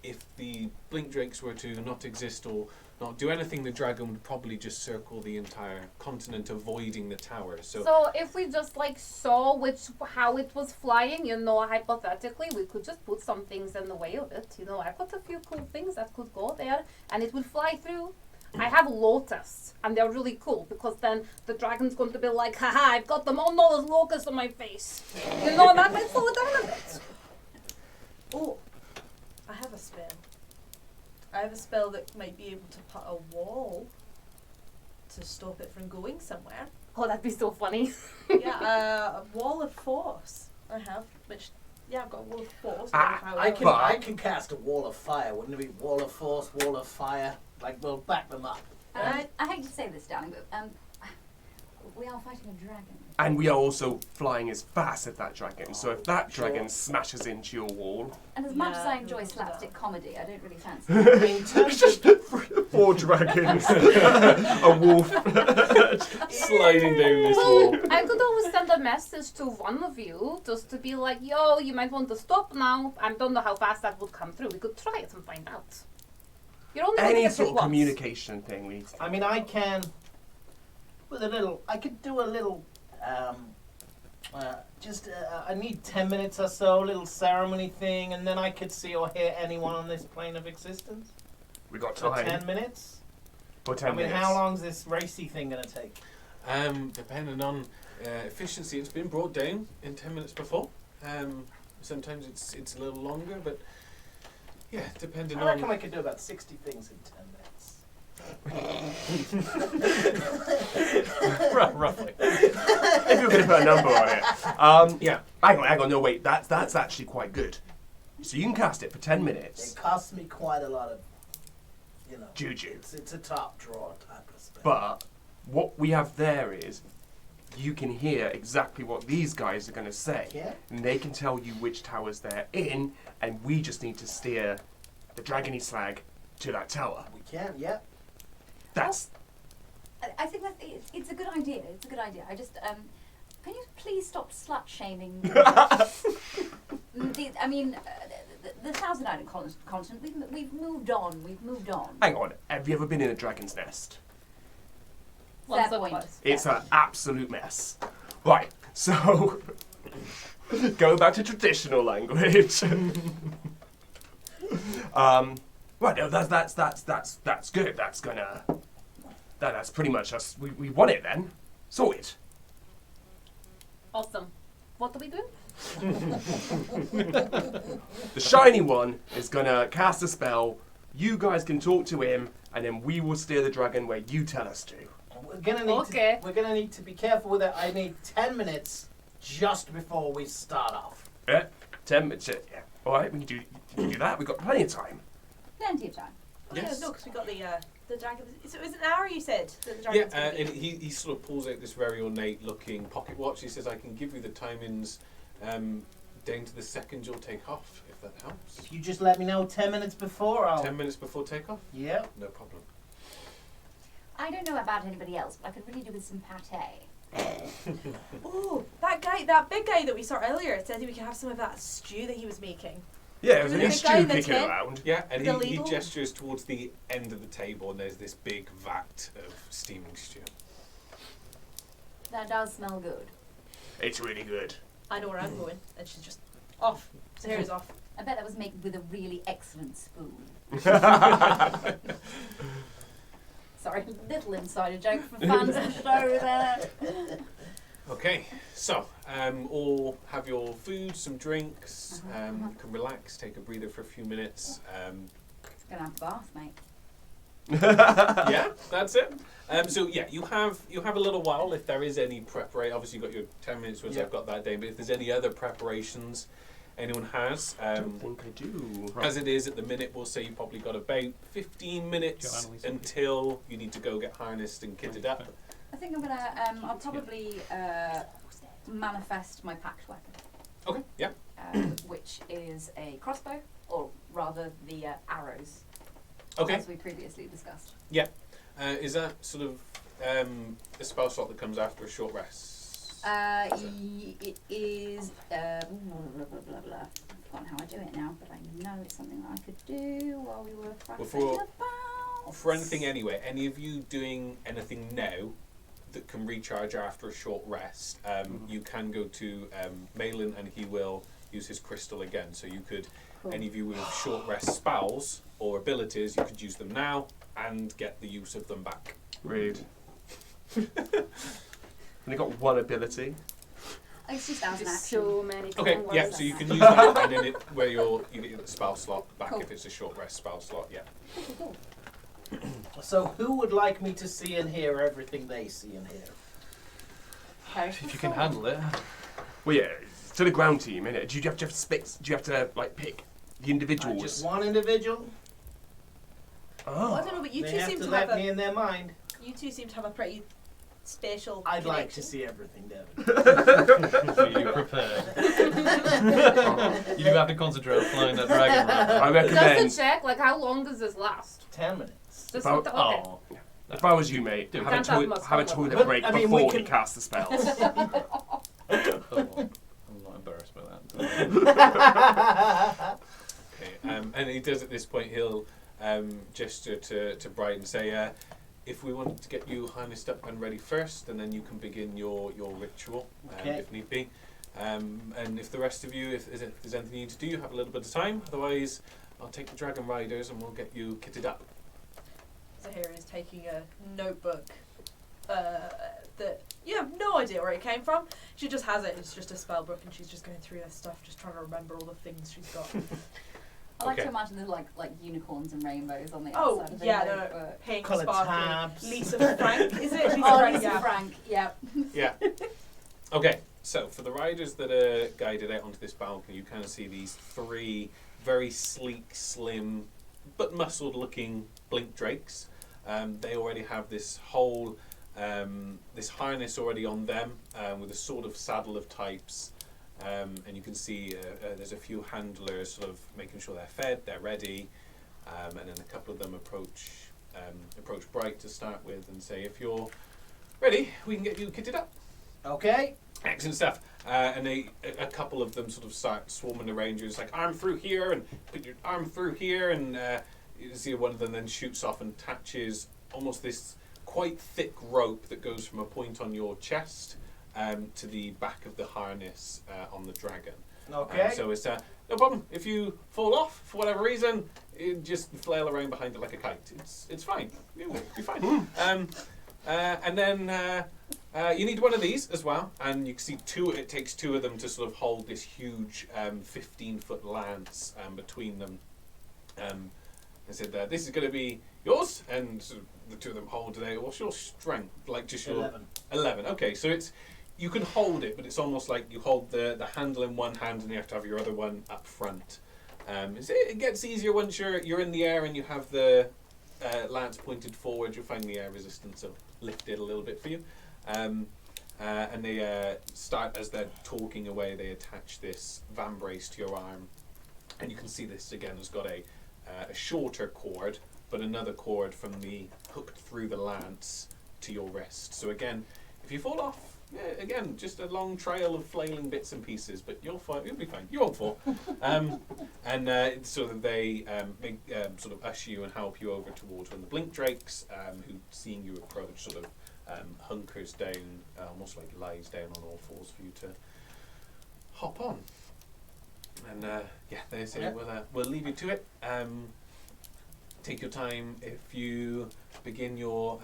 [SPEAKER 4] if the blink drakes were to not exist or not do anything, the dragon would probably just circle the entire continent, avoiding the tower.
[SPEAKER 7] So if we just like saw how it was flying, hypothetically, we could just put some things in the way of it. I put a few cool things that could go there, and it would fly through. I have locusts, and they're really cool because then the dragon's going to be like, haha, I've got them all those locusts on my face. And that might slow it down a bit.
[SPEAKER 1] Oh, I have a spell. I have a spell that might be able to put a wall to stop it from going somewhere.
[SPEAKER 7] Oh, that'd be so funny.
[SPEAKER 1] Yeah, a wall of force. I have, which I've got a wall of force.
[SPEAKER 3] I can cast a wall of fire. Wouldn't it be wall of force, wall of fire? Like, we'll back them up.
[SPEAKER 1] Right.
[SPEAKER 2] I hate to say this, darling, but we are fighting a dragon.
[SPEAKER 5] And we are also flying as fast as that dragon. So if that
[SPEAKER 3] Sure.
[SPEAKER 5] dragon smashes into your wall,
[SPEAKER 2] And as much as I
[SPEAKER 1] Yeah,
[SPEAKER 2] enjoy
[SPEAKER 1] we'll do
[SPEAKER 2] slapstick
[SPEAKER 1] that.
[SPEAKER 2] comedy, I don't really fancy it.
[SPEAKER 3] In terms
[SPEAKER 5] just
[SPEAKER 3] of
[SPEAKER 5] 4 dragons, a wolf sliding down this wall.
[SPEAKER 7] Well, I could always send a message to one of you just to be like, yo, you might want to stop now. I don't know how fast that would come through. We could try it and find out. You're only gonna
[SPEAKER 5] Any
[SPEAKER 7] get
[SPEAKER 5] sort
[SPEAKER 7] hit
[SPEAKER 5] of
[SPEAKER 7] once.
[SPEAKER 5] communication thing we.
[SPEAKER 3] I mean, I can, I could do a little, I need 10 minutes or so, a little ceremony thing, and then I could see or hear anyone on this plane of existence.
[SPEAKER 5] We got
[SPEAKER 3] For
[SPEAKER 5] time
[SPEAKER 3] 10 minutes?
[SPEAKER 5] for 10
[SPEAKER 3] I mean,
[SPEAKER 5] minutes.
[SPEAKER 3] how long's this racy thing going to take?
[SPEAKER 4] Depending on efficiency, it's been brought down in 10 minutes before. Sometimes it's a little longer, but yeah, depending
[SPEAKER 3] I reckon
[SPEAKER 4] on.
[SPEAKER 3] I could do about 60 things in 10 minutes.
[SPEAKER 6] Roughly.
[SPEAKER 5] If you're going to put a number on it.
[SPEAKER 4] Yeah.
[SPEAKER 5] Hang on, no, wait, that's actually quite good. So you can cast it for 10
[SPEAKER 3] It
[SPEAKER 5] minutes.
[SPEAKER 3] costs me quite a lot of,
[SPEAKER 5] Juju.
[SPEAKER 3] It's a top drawer type of spell.
[SPEAKER 5] But what we have there is you can hear exactly what these guys are going to say.
[SPEAKER 3] Yeah.
[SPEAKER 5] And they can tell you which towers they're in, and we just need to steer the dragony slag to that tower.
[SPEAKER 3] We can, yeah.
[SPEAKER 5] That's...
[SPEAKER 2] I think that it's a good idea. It's a good idea. I just can you please stop slut shaming? The Thousand Island continent. We've moved on. We've moved on.
[SPEAKER 5] Hang on, have you ever been in a dragon's nest?
[SPEAKER 2] Fair
[SPEAKER 7] Lots of
[SPEAKER 2] point.
[SPEAKER 7] us.
[SPEAKER 5] It's an absolute mess. Right, so go back to traditional language. Right, no, that's good. That's pretty much us. We want it then. Sorted.
[SPEAKER 7] Awesome. What do we do?
[SPEAKER 5] The shiny one is gonna cast a spell. You guys can talk to him, and then we will steer the dragon where you tell us to.
[SPEAKER 3] We're gonna need to be careful with it. I need 10 minutes just before we start off.
[SPEAKER 5] Yeah, 10 minutes. Yeah. All right, we can do that. We've got plenty of time.
[SPEAKER 2] Plenty of time.
[SPEAKER 1] Oh,
[SPEAKER 5] Yes.
[SPEAKER 1] yeah, no, because we got the dragon. So it was an hour, you said? That the dragon's
[SPEAKER 4] Yeah,
[SPEAKER 1] gonna be?
[SPEAKER 4] and he sort of pulls out this very ornate-looking pocket watch. He says, "I can give you the timings down to the second you'll take off, if that helps."
[SPEAKER 3] If you just let me know 10 minutes before, I'll...
[SPEAKER 4] 10 minutes before takeoff?
[SPEAKER 3] Yeah.
[SPEAKER 4] No problem.
[SPEAKER 2] I don't know about anybody else, but I could really do with some pate.
[SPEAKER 1] Oh, that big guy that we saw earlier said we could have some of that stew that he was making.
[SPEAKER 5] Yeah, there's a
[SPEAKER 1] Remember
[SPEAKER 5] new
[SPEAKER 1] the guy in
[SPEAKER 5] stew
[SPEAKER 1] the
[SPEAKER 5] kicking
[SPEAKER 1] tent?
[SPEAKER 5] around.
[SPEAKER 4] Yeah, and
[SPEAKER 1] The
[SPEAKER 4] he
[SPEAKER 1] ladle?
[SPEAKER 4] gestures towards the end of the table, and there's this big vat of steaming stew.
[SPEAKER 2] That does smell good.
[SPEAKER 5] It's really good.
[SPEAKER 1] I know where I'm going, and she's just off. Sarah's off.
[SPEAKER 2] I bet that was made with a really excellent spoon. Sorry, little insider joke for fans of the show there.
[SPEAKER 4] Okay, so all have your food, some drinks, can relax, take a breather for a few minutes.
[SPEAKER 2] Gonna have a bath, mate.
[SPEAKER 4] Yeah, that's it. So yeah, you have a little while if there is any preparation. Obviously, you've got your 10 minutes, which
[SPEAKER 3] Yeah.
[SPEAKER 4] I've got that day. But if there's any other preparations anyone has,
[SPEAKER 5] I don't think I do.
[SPEAKER 4] as it is at the minute, we'll say you probably got about 15 minutes
[SPEAKER 6] Joanne,
[SPEAKER 4] until you need to go get harnessed and kitted up.
[SPEAKER 2] I think I'm gonna. I'll probably manifest my packed weapon,
[SPEAKER 4] Okay, yeah.
[SPEAKER 2] which is a crossbow, or rather the arrows,
[SPEAKER 4] Okay.
[SPEAKER 2] as we previously discussed.
[SPEAKER 4] Is that sort of a spell slot that comes after a short rest?
[SPEAKER 2] It is. Blah, blah, blah, blah. I've forgotten how I do it now, but I know it's something that I could do while we were faffing about.
[SPEAKER 4] For anything anyway, any of you doing anything now that can recharge after a short rest, you can go to Malin and he will use his crystal again. So you could,
[SPEAKER 2] Cool.
[SPEAKER 4] any of you with short rest spells or abilities, you could use them now and get the use of them back.
[SPEAKER 5] Rude. Only got one ability.
[SPEAKER 2] It's just as an
[SPEAKER 7] There's
[SPEAKER 2] action.
[SPEAKER 7] so many.
[SPEAKER 4] Okay,
[SPEAKER 7] cool
[SPEAKER 4] yeah,
[SPEAKER 7] ones.
[SPEAKER 4] so you can use that and then where you get the spell slot back
[SPEAKER 2] Cool.
[SPEAKER 4] if it's a short rest spell slot, yeah.
[SPEAKER 2] Cool.
[SPEAKER 3] So who would like me to see and hear everything they see and hear?
[SPEAKER 6] If you can handle it.
[SPEAKER 5] Well, yeah, to the ground team, innit? Do you have to like pick the individuals?
[SPEAKER 3] Just one individual.
[SPEAKER 1] Well, I
[SPEAKER 5] Oh.
[SPEAKER 1] don't know, but you
[SPEAKER 3] They
[SPEAKER 1] two
[SPEAKER 3] have
[SPEAKER 1] seem
[SPEAKER 3] to
[SPEAKER 1] to
[SPEAKER 3] let
[SPEAKER 1] have
[SPEAKER 3] me
[SPEAKER 1] a.
[SPEAKER 3] in their mind.
[SPEAKER 1] You two seem to have a pretty spatial.
[SPEAKER 3] I'd like to
[SPEAKER 1] connection.
[SPEAKER 3] see everything, Daven.
[SPEAKER 6] Are you prepared? You do have to concentrate on flying that dragon.
[SPEAKER 5] I
[SPEAKER 7] Just
[SPEAKER 5] recommend.
[SPEAKER 7] to check, like, how long does this last?
[SPEAKER 3] 10 minutes.
[SPEAKER 7] Just
[SPEAKER 5] About-
[SPEAKER 7] with the, okay.
[SPEAKER 6] Oh.
[SPEAKER 5] If I was you, mate,
[SPEAKER 6] Dude,
[SPEAKER 5] have a
[SPEAKER 7] can't have much
[SPEAKER 5] have a
[SPEAKER 7] fun with
[SPEAKER 5] toilet
[SPEAKER 3] it.
[SPEAKER 5] break
[SPEAKER 3] But, I mean,
[SPEAKER 5] before
[SPEAKER 3] we
[SPEAKER 5] we
[SPEAKER 3] can-
[SPEAKER 5] cast the spells.
[SPEAKER 6] I'm not embarrassed by that.
[SPEAKER 4] Okay, and he does at this point, he'll gesture to Brian and say, if we want to get you harnessed up and ready first, and then you can begin your ritual,
[SPEAKER 3] Okay.
[SPEAKER 4] if need be. And if the rest of you, if there's anything you need to do, you have a little bit of time. Otherwise, I'll take the Dragon Riders and we'll get you kitted up.
[SPEAKER 1] Zahira is taking a notebook that you have no idea where it came from. She just has it. It's just a spell book, and she's just going through her stuff, just trying to remember all the things she's got.
[SPEAKER 2] I like
[SPEAKER 4] Okay.
[SPEAKER 2] to imagine there's like unicorns and rainbows on the
[SPEAKER 1] Oh,
[SPEAKER 2] outside of the
[SPEAKER 1] yeah,
[SPEAKER 2] notebook.
[SPEAKER 1] Pink,
[SPEAKER 3] Coloured
[SPEAKER 1] sparkly.
[SPEAKER 3] tabs.
[SPEAKER 1] Lisa Frank, is it? Lisa
[SPEAKER 2] Oh,
[SPEAKER 1] Frank,
[SPEAKER 2] Lisa
[SPEAKER 1] yeah.
[SPEAKER 2] Frank, yeah.
[SPEAKER 4] Yeah. Okay, so for the riders that are guided out onto this balcony, you kind of see these three very sleek, slim, but muscled-looking blink drakes. They already have this whole this harness already on them with a sort of saddle of types, and you can see there's a few handlers sort of making sure they're fed, they're ready, and then a couple of them approach Bright to start with and say, if you're ready, we can get you kitted up.
[SPEAKER 3] Okay.
[SPEAKER 4] Excellent stuff. And a couple of them sort of start swarming the rangers, like arm through here and put your arm through here, and you see one of them then shoots off and attaches almost this quite thick rope that goes from a point on your chest to the back of the harness on the dragon.
[SPEAKER 3] Okay.
[SPEAKER 4] So it's no problem. If you fall off for whatever reason, just flail around behind it like a kite. It's fine. You'll be fine. And then you need one of these as well, and you can see two. It takes two of them to sort of hold this huge 15-foot lance between them. I said, "This is going to be yours," and sort of the two of them hold it. What's your strength? Like just your
[SPEAKER 3] 11.
[SPEAKER 4] 11. Okay, so it's you can hold it, but it's almost like you hold the handle in one hand, and you have to have your other one up front. It gets easier once you're in the air and you have the lance pointed forward. You'll find the air resistance will lift it a little bit for you. And they start, as they're talking away, they attach this vambrace to your arm, and you can see this again has got a shorter cord, but another cord from the hooked through the lance to your wrist. So again, if you fall off, again, just a long trail of flailing bits and pieces, but you'll be fine. You won't fall. And so that they sort of usher you and help you over towards one of the blink drakes, who, seeing you approach, sort of hunkers down, almost like lies down on all fours for you to hop on. And they say, we'll leave you to it. Take your time. If you begin your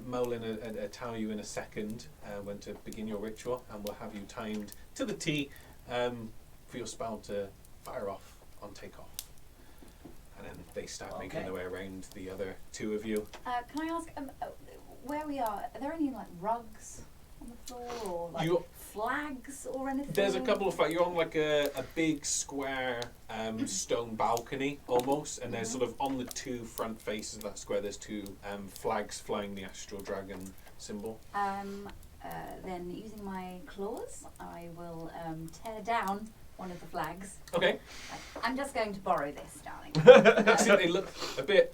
[SPEAKER 4] Molin will tell you in a second when to begin your ritual, and we'll have you timed to the T for your spell to fire off on takeoff. And then they start making their way around the other two of you.
[SPEAKER 2] Can I ask where we are there any like rugs on the floor or like flags or anything?
[SPEAKER 4] There's a couple of you're on like a big square stone balcony almost, and there's sort of on the two front faces of that square there's two flags flying the Astral Dragon symbol.
[SPEAKER 2] Then using my claws I will tear down one of the flags.
[SPEAKER 4] Okay.
[SPEAKER 2] I'm just going to borrow this, darling.
[SPEAKER 4] See, they look a bit,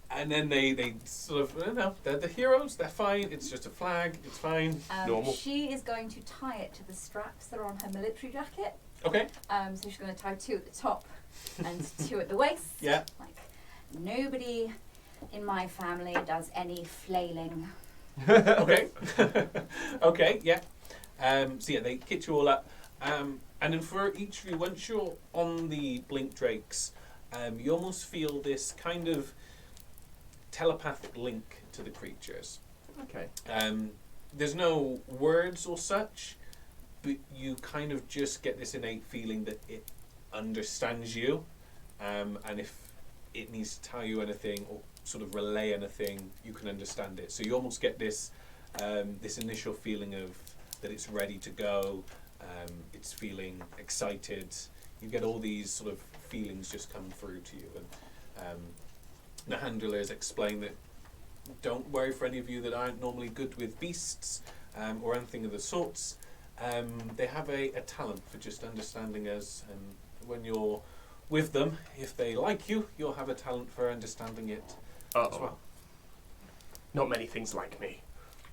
[SPEAKER 4] and then they sort of, no, they're the heroes, they're fine, it's just a flag, it's fine, normal.
[SPEAKER 2] She is going to tie it to the straps that are on her military jacket.
[SPEAKER 4] Okay.
[SPEAKER 2] So she's going to tie two at the top and two at the waist.
[SPEAKER 4] Yeah.
[SPEAKER 2] Like, nobody in my family does any flailing.
[SPEAKER 4] Okay. Okay, yeah. So yeah, they kit you all up. And then for each of you, once you're on the blink drakes, you almost feel this kind of telepathic link to the creatures.
[SPEAKER 5] Okay.
[SPEAKER 4] There's no words or such, but you kind of just get this innate feeling that it understands you, and if it needs to tell you anything or sort of relay anything, you can understand it. So you almost get this this initial feeling of that it's ready to go. It's feeling excited. You get all these sort of feelings just come through to you, and the handlers explain that don't worry for any of you that aren't normally good with beasts or anything of the sorts. They have a talent for just understanding us, and when you're with them, if they like you, you'll have a talent for understanding it as well.
[SPEAKER 5] Not many things like me.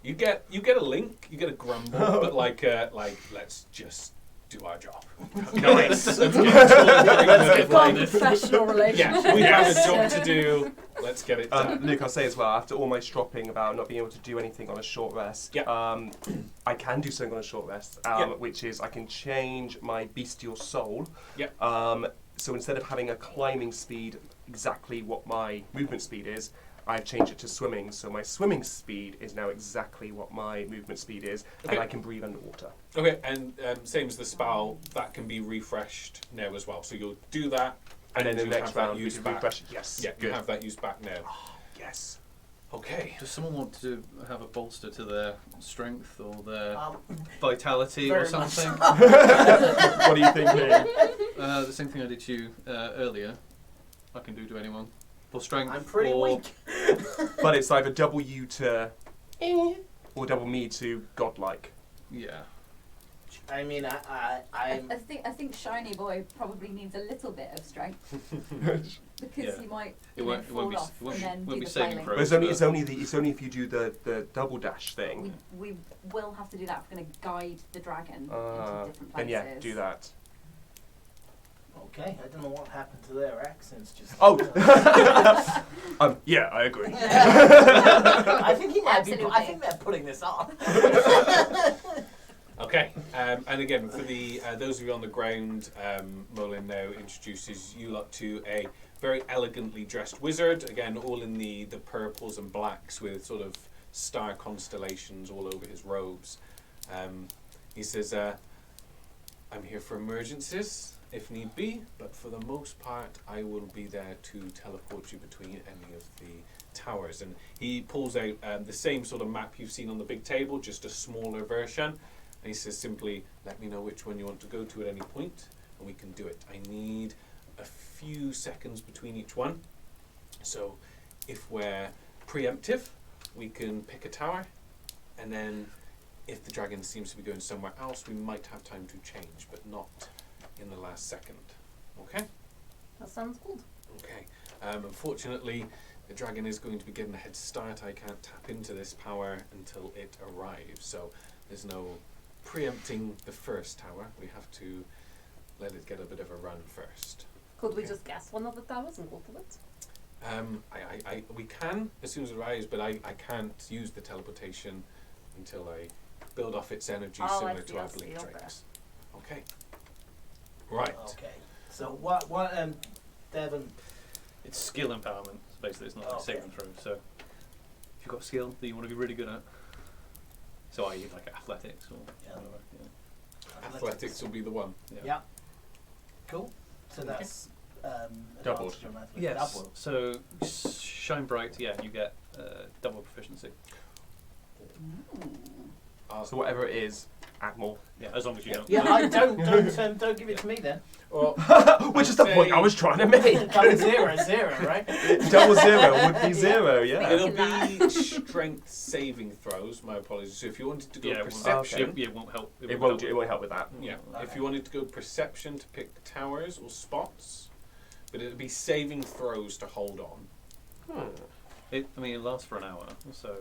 [SPEAKER 4] You get a link, you get a grumble, but like let's just do our job.
[SPEAKER 5] Nice.
[SPEAKER 4] Let's get
[SPEAKER 1] Professional relationship.
[SPEAKER 4] yeah, we have a job to do. Let's get it done.
[SPEAKER 5] Luke, I'll say as well, after all my stropping about not being able to do anything on a short rest, I can do something on a short rest, which is I can change my bestial soul.
[SPEAKER 4] Yep.
[SPEAKER 5] So instead of having a climbing speed, exactly what my movement speed is, I've changed it to swimming. So my swimming speed is now exactly what my movement speed is, and I can breathe underwater.
[SPEAKER 4] Okay, and same as the spell, that can be refreshed now as well. So you'll do that,
[SPEAKER 5] And then the
[SPEAKER 4] you
[SPEAKER 5] next
[SPEAKER 4] have that
[SPEAKER 5] round, we
[SPEAKER 4] used
[SPEAKER 5] can
[SPEAKER 4] back.
[SPEAKER 5] refresh it. Yes.
[SPEAKER 4] Yeah,
[SPEAKER 5] Good.
[SPEAKER 4] you have that used back now.
[SPEAKER 5] Yes.
[SPEAKER 4] Okay.
[SPEAKER 6] Does someone want to have a bolster to their strength or their
[SPEAKER 3] Um,
[SPEAKER 6] vitality or
[SPEAKER 3] very much
[SPEAKER 6] something?
[SPEAKER 5] What are you thinking?
[SPEAKER 6] The same thing I did to you earlier. I can do to anyone. For strength.
[SPEAKER 3] I'm pretty
[SPEAKER 6] or
[SPEAKER 3] weak.
[SPEAKER 5] But it's either double you to or double me to godlike.
[SPEAKER 6] Yeah.
[SPEAKER 3] I mean, I'm.
[SPEAKER 2] I think Shiny Boy probably needs a little bit of strength because
[SPEAKER 6] Yeah.
[SPEAKER 2] he might
[SPEAKER 6] It won't
[SPEAKER 2] fall
[SPEAKER 6] be
[SPEAKER 2] off and then
[SPEAKER 6] won't
[SPEAKER 2] do
[SPEAKER 6] be
[SPEAKER 2] the
[SPEAKER 6] saving
[SPEAKER 2] flailing.
[SPEAKER 6] throws.
[SPEAKER 5] But it's only
[SPEAKER 6] but-
[SPEAKER 5] it's only if you do the double dash thing.
[SPEAKER 2] We will have to do that if we're going to guide the dragon into different places.
[SPEAKER 5] Then yeah, do that.
[SPEAKER 3] Okay, I don't know what happened to their accents just.
[SPEAKER 5] Oh. Yeah, I agree.
[SPEAKER 3] I think he might be. I
[SPEAKER 2] Absolutely.
[SPEAKER 3] think they're putting this on.
[SPEAKER 4] Okay, and again, for the those of you on the ground, Molin now introduces you lot to a very elegantly dressed wizard. Again, all in the purples and blacks with sort of star constellations all over his robes. He says, "I'm here for emergencies, if need be, but for the most part, I will be there to teleport you between any of the towers." And he pulls out the same sort of map you've seen on the big table, just a smaller version. And he says simply, "Let me know which one you want to go to at any point, and we can do it. I need a few seconds between each one. So if we're preemptive, we can pick a tower, and then if the dragon seems to be going somewhere else, we might have time to change, but not in the last second." Okay?
[SPEAKER 7] That sounds good.
[SPEAKER 4] Okay. Unfortunately, the dragon is going to be given a head start. I can't tap into this power until it arrives, so there's no preempting the first tower. We have to let it get a bit of a run first.
[SPEAKER 7] Could we
[SPEAKER 4] Okay.
[SPEAKER 7] just guess one of the towers and go to it?
[SPEAKER 4] We can as soon as it arrives, but I can't use the teleportation until I build off its energy,
[SPEAKER 7] Oh,
[SPEAKER 4] similar
[SPEAKER 7] I see,
[SPEAKER 4] to
[SPEAKER 7] I
[SPEAKER 4] our
[SPEAKER 7] see,
[SPEAKER 4] blink
[SPEAKER 7] okay.
[SPEAKER 4] drakes. Okay. Right.
[SPEAKER 3] Okay. So what? Daven.
[SPEAKER 6] It's skill empowerment. So basically, it's not like
[SPEAKER 3] Okay.
[SPEAKER 6] saving throw. So if you've got skill that you want to be really good at, so I like athletics or
[SPEAKER 3] Yeah.
[SPEAKER 6] whatever. Yeah.
[SPEAKER 4] Athletics will be the one.
[SPEAKER 3] Yeah. Cool. So that's
[SPEAKER 5] Doubled.
[SPEAKER 3] advantage on athletics.
[SPEAKER 6] Yes.
[SPEAKER 3] Doubled.
[SPEAKER 6] So shine bright. Yeah, you get double proficiency.
[SPEAKER 5] So whatever it is, add more.
[SPEAKER 6] Yeah, as long as you don't.
[SPEAKER 3] Yeah, I don't give it to me then.
[SPEAKER 4] Well,
[SPEAKER 5] Which is the point I was trying to make.
[SPEAKER 3] Double 0, right?
[SPEAKER 5] Double 0 would be 0, yeah.
[SPEAKER 4] it'll be strength saving throws. My apologies. So if you wanted to go
[SPEAKER 6] Yeah, it won't-
[SPEAKER 4] perception,
[SPEAKER 6] it won't help.
[SPEAKER 5] It won't help with that.
[SPEAKER 4] yeah. If
[SPEAKER 3] Okay.
[SPEAKER 4] you wanted to go perception to pick towers or spots, but it'd be saving throws to hold on.
[SPEAKER 6] I mean, it lasts for an hour, so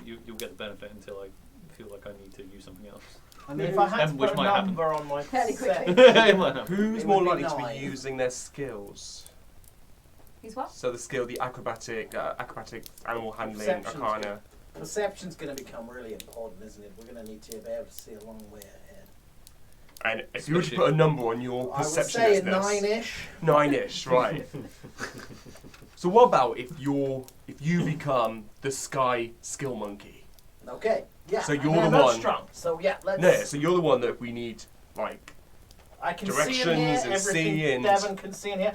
[SPEAKER 6] you'll get the benefit until I feel like I need to use something else.
[SPEAKER 3] I mean, if I had to
[SPEAKER 6] And which
[SPEAKER 3] put a
[SPEAKER 6] might happen.
[SPEAKER 3] number on my
[SPEAKER 2] Fairly quickly.
[SPEAKER 3] perception,
[SPEAKER 6] It might happen.
[SPEAKER 5] Who's
[SPEAKER 3] It
[SPEAKER 5] more
[SPEAKER 3] would be
[SPEAKER 5] likely to
[SPEAKER 3] 9.
[SPEAKER 5] be using their skills?
[SPEAKER 2] He's what?
[SPEAKER 5] So the skill, the acrobatic, animal handling,
[SPEAKER 3] Perception's
[SPEAKER 5] arcana.
[SPEAKER 3] perception's going to become really important, isn't it? We're going to need to be able to see a long way ahead.
[SPEAKER 5] And if you were to put a number on your
[SPEAKER 3] I would
[SPEAKER 5] perception,
[SPEAKER 3] say a 9-ish.
[SPEAKER 5] 9-ish, right? So what about if you become the sky skill monkey?
[SPEAKER 3] Okay. Yeah.
[SPEAKER 5] So
[SPEAKER 3] I
[SPEAKER 5] you're
[SPEAKER 3] mean,
[SPEAKER 5] the
[SPEAKER 3] I'm not
[SPEAKER 5] one-
[SPEAKER 3] strong. So yeah, let's.
[SPEAKER 5] No, so you're the one that we need, like,
[SPEAKER 3] I can see
[SPEAKER 5] directions
[SPEAKER 3] in here,
[SPEAKER 5] and
[SPEAKER 3] everything
[SPEAKER 5] see and-
[SPEAKER 3] Daven can see in here.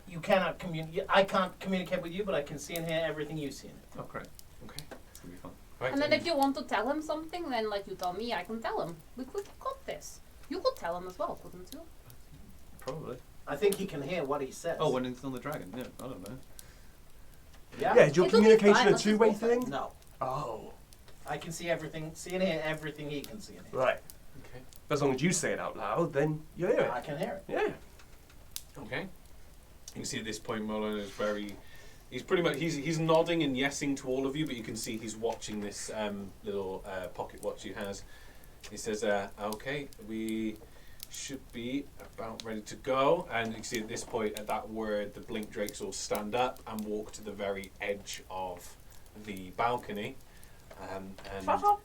[SPEAKER 3] You cannot communicate. I can't communicate with you, but I can see in here everything you see in it.
[SPEAKER 6] Oh, great.
[SPEAKER 4] Okay.
[SPEAKER 6] It's gonna be fun.
[SPEAKER 4] Right.
[SPEAKER 7] And then if you want to tell him something, then like you tell me, I can tell him. We've got this. You could tell him as well, couldn't you?
[SPEAKER 6] Probably.
[SPEAKER 3] I think he can hear what he says.
[SPEAKER 6] Oh, when it's on the dragon. Yeah, I don't know.
[SPEAKER 3] yeah.
[SPEAKER 5] yeah, is your
[SPEAKER 7] It'll be
[SPEAKER 5] communication
[SPEAKER 7] fine,
[SPEAKER 5] a
[SPEAKER 7] let's just
[SPEAKER 5] two-way
[SPEAKER 7] go for it.
[SPEAKER 5] thing?
[SPEAKER 3] No,
[SPEAKER 5] Oh,
[SPEAKER 3] I can see everything. See in here everything he can see in here.
[SPEAKER 5] right.
[SPEAKER 4] Okay.
[SPEAKER 5] As long as you say it out loud, then you hear
[SPEAKER 3] I
[SPEAKER 5] it.
[SPEAKER 3] can hear it.
[SPEAKER 5] Yeah.
[SPEAKER 4] Okay. You can see at this point Molin is very. He's pretty much he's nodding and yesing to all of you, but you can see he's watching this little pocket watch he has. He says, "Okay, we should be about ready to go." And you can see at this point, at that word, the blink drakes all stand up and walk to the very edge of the balcony. And
[SPEAKER 2] Shut up.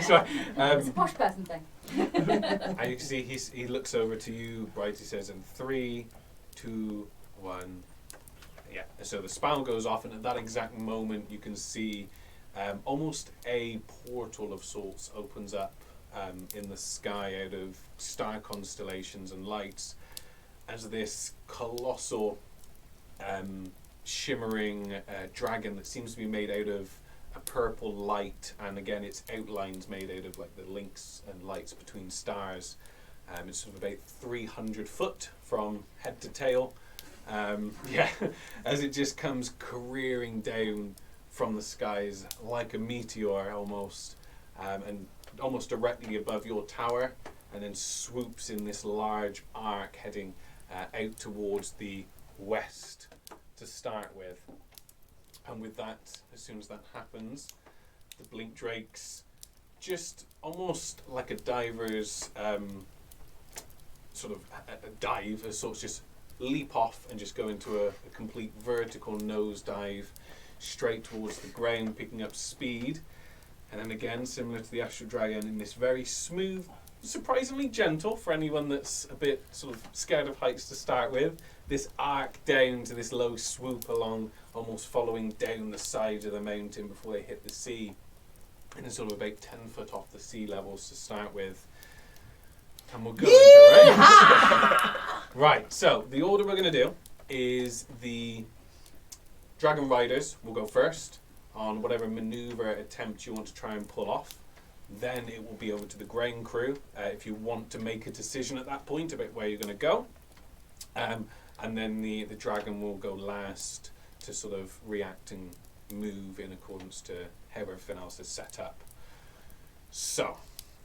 [SPEAKER 4] sorry.
[SPEAKER 2] It's a posh person thing.
[SPEAKER 4] And you can see he looks over to you, Bright. He says, "In 3, 2, 1." Yeah. So the spell goes off, and at that exact moment, you can see almost a portal of sorts opens up in the sky out of star constellations and lights, as this colossal shimmering dragon that seems to be made out of a purple light, and again its outlines made out of like the links and lights between stars. It's sort of about 300 foot from head to tail. As it just comes careering down from the skies like a meteor almost, and almost directly above your tower, and then swoops in this large arc heading out towards the west to start with. And with that, as soon as that happens, the blink drakes, just almost like a diver's sort of a dive, as sorts just leap off and just go into a complete vertical nosedive straight towards the ground, picking up speed. And then again, similar to the Astral Dragon, in this very smooth, surprisingly gentle for anyone that's a bit sort of scared of heights to start with, this arc down to this low swoop along, almost following down the side of the mountain before they hit the sea. And it's sort of about 10 foot off the sea levels to start with. And we'll go into range. Right, so the order we're going to do is the Dragon Riders will go first on whatever maneuver attempt you want to try and pull off. Then it will be over to the ground crew if you want to make a decision at that point about where you're going to go. And then the dragon will go last to sort of react and move in accordance to how everything else is set up. So,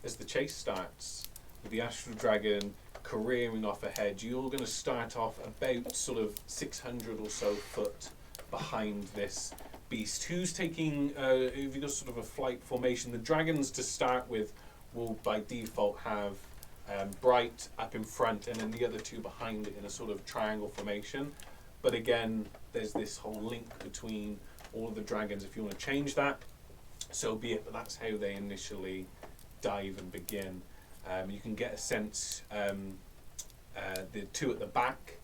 [SPEAKER 4] as the chase starts, with the Astral Dragon careering off ahead, you're going to start off about sort of 600 or so foot behind this beast, who's taking, if you got sort of a flight formation, the dragons to start with will by default have Bright up in front and then the other two behind it in a sort of triangle formation. But again, there's this whole link between all of the dragons. If you want to change that, so be it, but that's how they initially dive and begin. You can get a sense, the two at the back,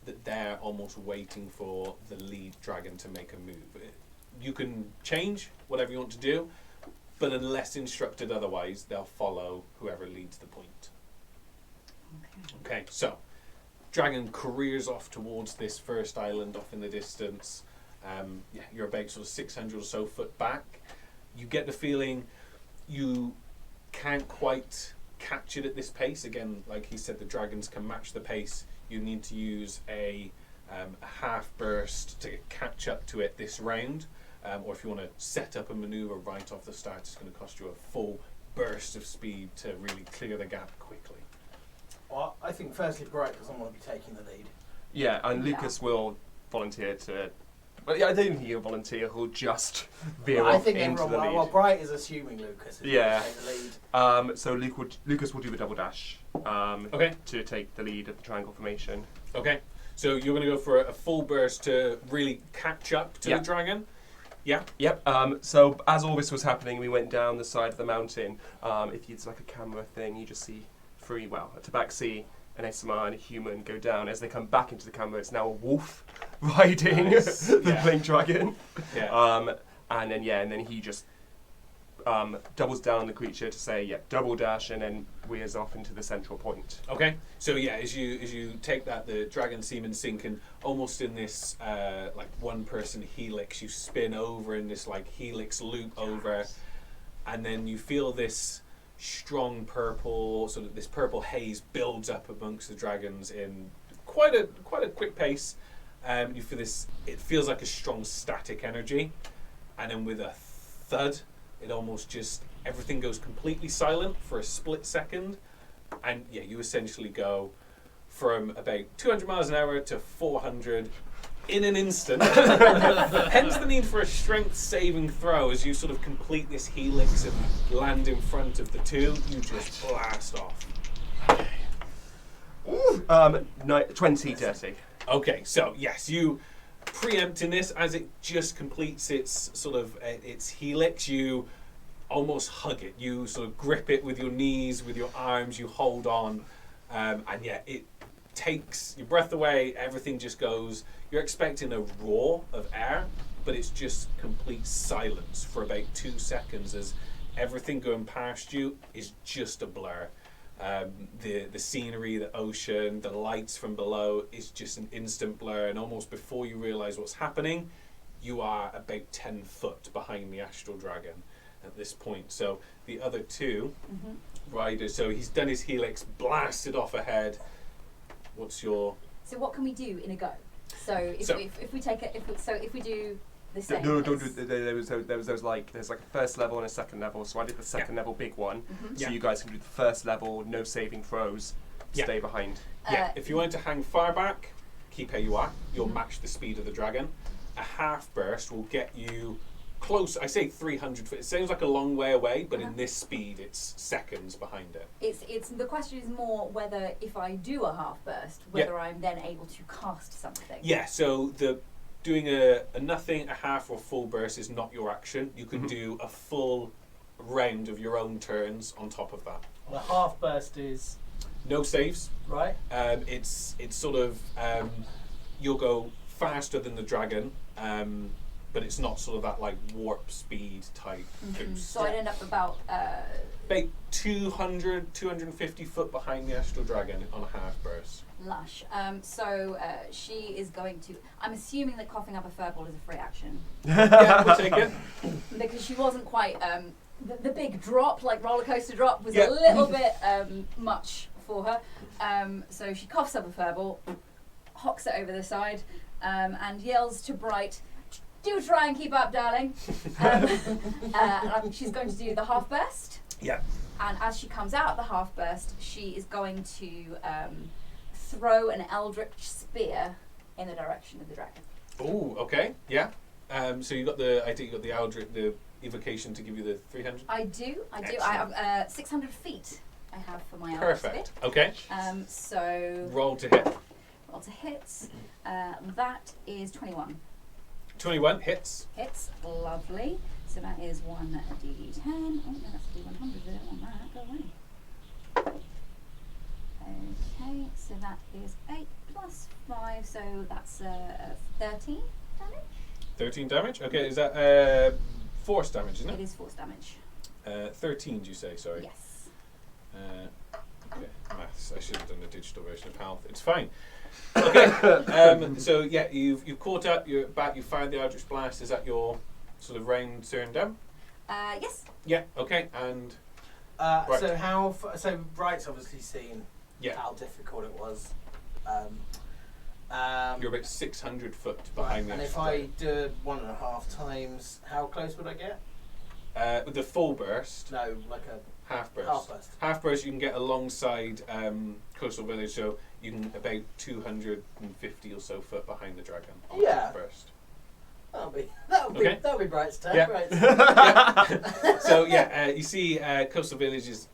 [SPEAKER 4] that they're almost waiting for the lead dragon to make a move. You can change whatever you want to do, but unless instructed otherwise, they'll follow whoever leads the point. Okay, so dragon careers off towards this first island off in the distance. You're about sort of 600 or so foot back. You get the feeling you can't quite catch it at this pace. Again, like he said, the dragons can match the pace. You need to use a half burst to catch up to it this round, or if you want to set up a maneuver right off the start, it's going to cost you a full burst of speed to really clear the gap quickly.
[SPEAKER 3] Well, I think firstly Bright doesn't want to be taking the lead.
[SPEAKER 5] Yeah, and Lucas will volunteer to... Well, yeah, I don't think he'll volunteer, he'll just veer
[SPEAKER 3] I
[SPEAKER 5] off
[SPEAKER 3] think
[SPEAKER 5] into the
[SPEAKER 3] everyone,
[SPEAKER 5] lead.
[SPEAKER 3] well, Bright is assuming Lucas is
[SPEAKER 5] Yeah.
[SPEAKER 3] going to take the lead.
[SPEAKER 5] So Lucas will do the double dash
[SPEAKER 4] Okay.
[SPEAKER 5] to take the lead of the triangle formation.
[SPEAKER 4] Okay, so you're going to go for a full burst to really catch up to
[SPEAKER 5] Yeah.
[SPEAKER 4] the dragon? Yeah.
[SPEAKER 5] Yep. So as all this was happening, we went down the side of the mountain. If it's like a camera thing, you just see a tabaxi, an SMR, and a human go down. As they come back into the camera, it's now a wolf riding
[SPEAKER 4] Nice.
[SPEAKER 5] the
[SPEAKER 4] Yeah.
[SPEAKER 5] blink dragon.
[SPEAKER 4] Yeah.
[SPEAKER 5] And then he just doubles down on the creature to say, double dash, and then wears off into the central point.
[SPEAKER 4] Okay, so as you take that, the dragon semen sink, and almost in this like one person helix, you spin over in this like helix loop over, and then you feel this strong purple, sort of this purple haze builds up amongst the dragons in quite a quick pace. You feel this, it feels like a strong static energy, and then with a thud, it almost just, everything goes completely silent for a split second, and you essentially go from about 200 miles an hour to 400 in an instant. Hence the need for a strength saving throw as you sort of complete this helix and land in front of the two. You just blast off.
[SPEAKER 5] 20 dirty.
[SPEAKER 4] Okay, so yes, you preempting this as it just completes its sort of its helix. You almost hug it. You sort of grip it with your knees, with your arms. You hold on, and it takes your breath away. Everything just goes. You're expecting a roar of air, but it's just complete silence for about 2 seconds as everything going past you is just a blur. The scenery, the ocean, the lights from below is just an instant blur, and almost before you realise what's happening, you are about 10 foot behind the Astral Dragon at this point. So the other two riders, so he's done his helix, blasted off ahead. What's your...
[SPEAKER 2] So what can we do in a go? So if we take it, if we do the same.
[SPEAKER 5] No, don't do. There's like a first level and a second level. So I did the second level big one. So you guys can do the first level, no saving throws, stay behind.
[SPEAKER 4] Yeah, if you want to hang far back, keep how you are. You'll match the speed of the dragon. A half burst will get you close. I say 300 feet. It sounds like a long way away, but in this speed, it's seconds behind it.
[SPEAKER 2] It's the question is more whether if I do a half burst, whether I'm then able to cast something.
[SPEAKER 4] Yeah. So doing a nothing, a half, or full burst is not your action. You can do a full round of your own turns on top of that.
[SPEAKER 3] The half burst is
[SPEAKER 4] No saves.
[SPEAKER 3] right.
[SPEAKER 4] It's sort of you'll go faster than the dragon, but it's not sort of that like warp speed type boost.
[SPEAKER 2] So I'd end up about.
[SPEAKER 4] About 200, 250 foot behind the Astral Dragon on a half burst.
[SPEAKER 2] Lush. So she is going to. I'm assuming that coughing up a furball is a free action
[SPEAKER 4] Yeah, we'll take it.
[SPEAKER 2] because she wasn't quite. The big drop, like roller coaster drop, was
[SPEAKER 4] Yeah.
[SPEAKER 2] a little bit much for her. So she coughs up a furball, hocks it over the side, and yells to Bright, "Do try and keep up, darling." She's going to do the half burst.
[SPEAKER 4] Yeah.
[SPEAKER 2] And as she comes out of the half burst, she is going to throw an eldritch spear in the direction of the dragon.
[SPEAKER 4] Oh, okay. Yeah. So you got the. I think you got the Eldritch, the evocation to give you the 300.
[SPEAKER 2] I do. I
[SPEAKER 4] Excellent.
[SPEAKER 2] have 600 feet. I have for my
[SPEAKER 4] Perfect.
[SPEAKER 2] eldritch
[SPEAKER 4] Okay.
[SPEAKER 2] spear. So
[SPEAKER 4] Roll to hit.
[SPEAKER 2] roll to hits. That is 21.
[SPEAKER 4] 21 hits.
[SPEAKER 2] Hits. Lovely. So that is 1d10. Oh no, that's a d100. I don't want that. Go away. Okay, so that is 8 plus 5, so that's 13 damage.
[SPEAKER 4] 13 damage. Okay, is that force damage, isn't
[SPEAKER 2] It
[SPEAKER 4] it?
[SPEAKER 2] is force damage.
[SPEAKER 4] 13, do you say? Sorry.
[SPEAKER 2] Yes.
[SPEAKER 4] Okay, maths. I should have done the digital version of health. It's fine. Okay. So yeah, you've caught up. You're back. You fired the Eldritch Blast. Is that your sort of round turn done?
[SPEAKER 2] Yes.
[SPEAKER 4] Yeah. Okay. And
[SPEAKER 3] So so Bright's obviously seen
[SPEAKER 4] yeah,
[SPEAKER 3] how difficult it was.
[SPEAKER 4] you're about 600 foot
[SPEAKER 3] Right,
[SPEAKER 4] behind
[SPEAKER 3] and
[SPEAKER 4] the
[SPEAKER 3] if I do 1.5 times, how close would I get?
[SPEAKER 4] with the full burst,
[SPEAKER 3] No, like a
[SPEAKER 4] half burst.
[SPEAKER 3] half burst.
[SPEAKER 4] Half burst you can get alongside coastal village, so you can about 250 or so foot behind the dragon. On
[SPEAKER 3] Yeah.
[SPEAKER 4] half burst.
[SPEAKER 3] That'll be Bright's turn.
[SPEAKER 4] Yeah.
[SPEAKER 3] Right.
[SPEAKER 4] So yeah, you see coastal village's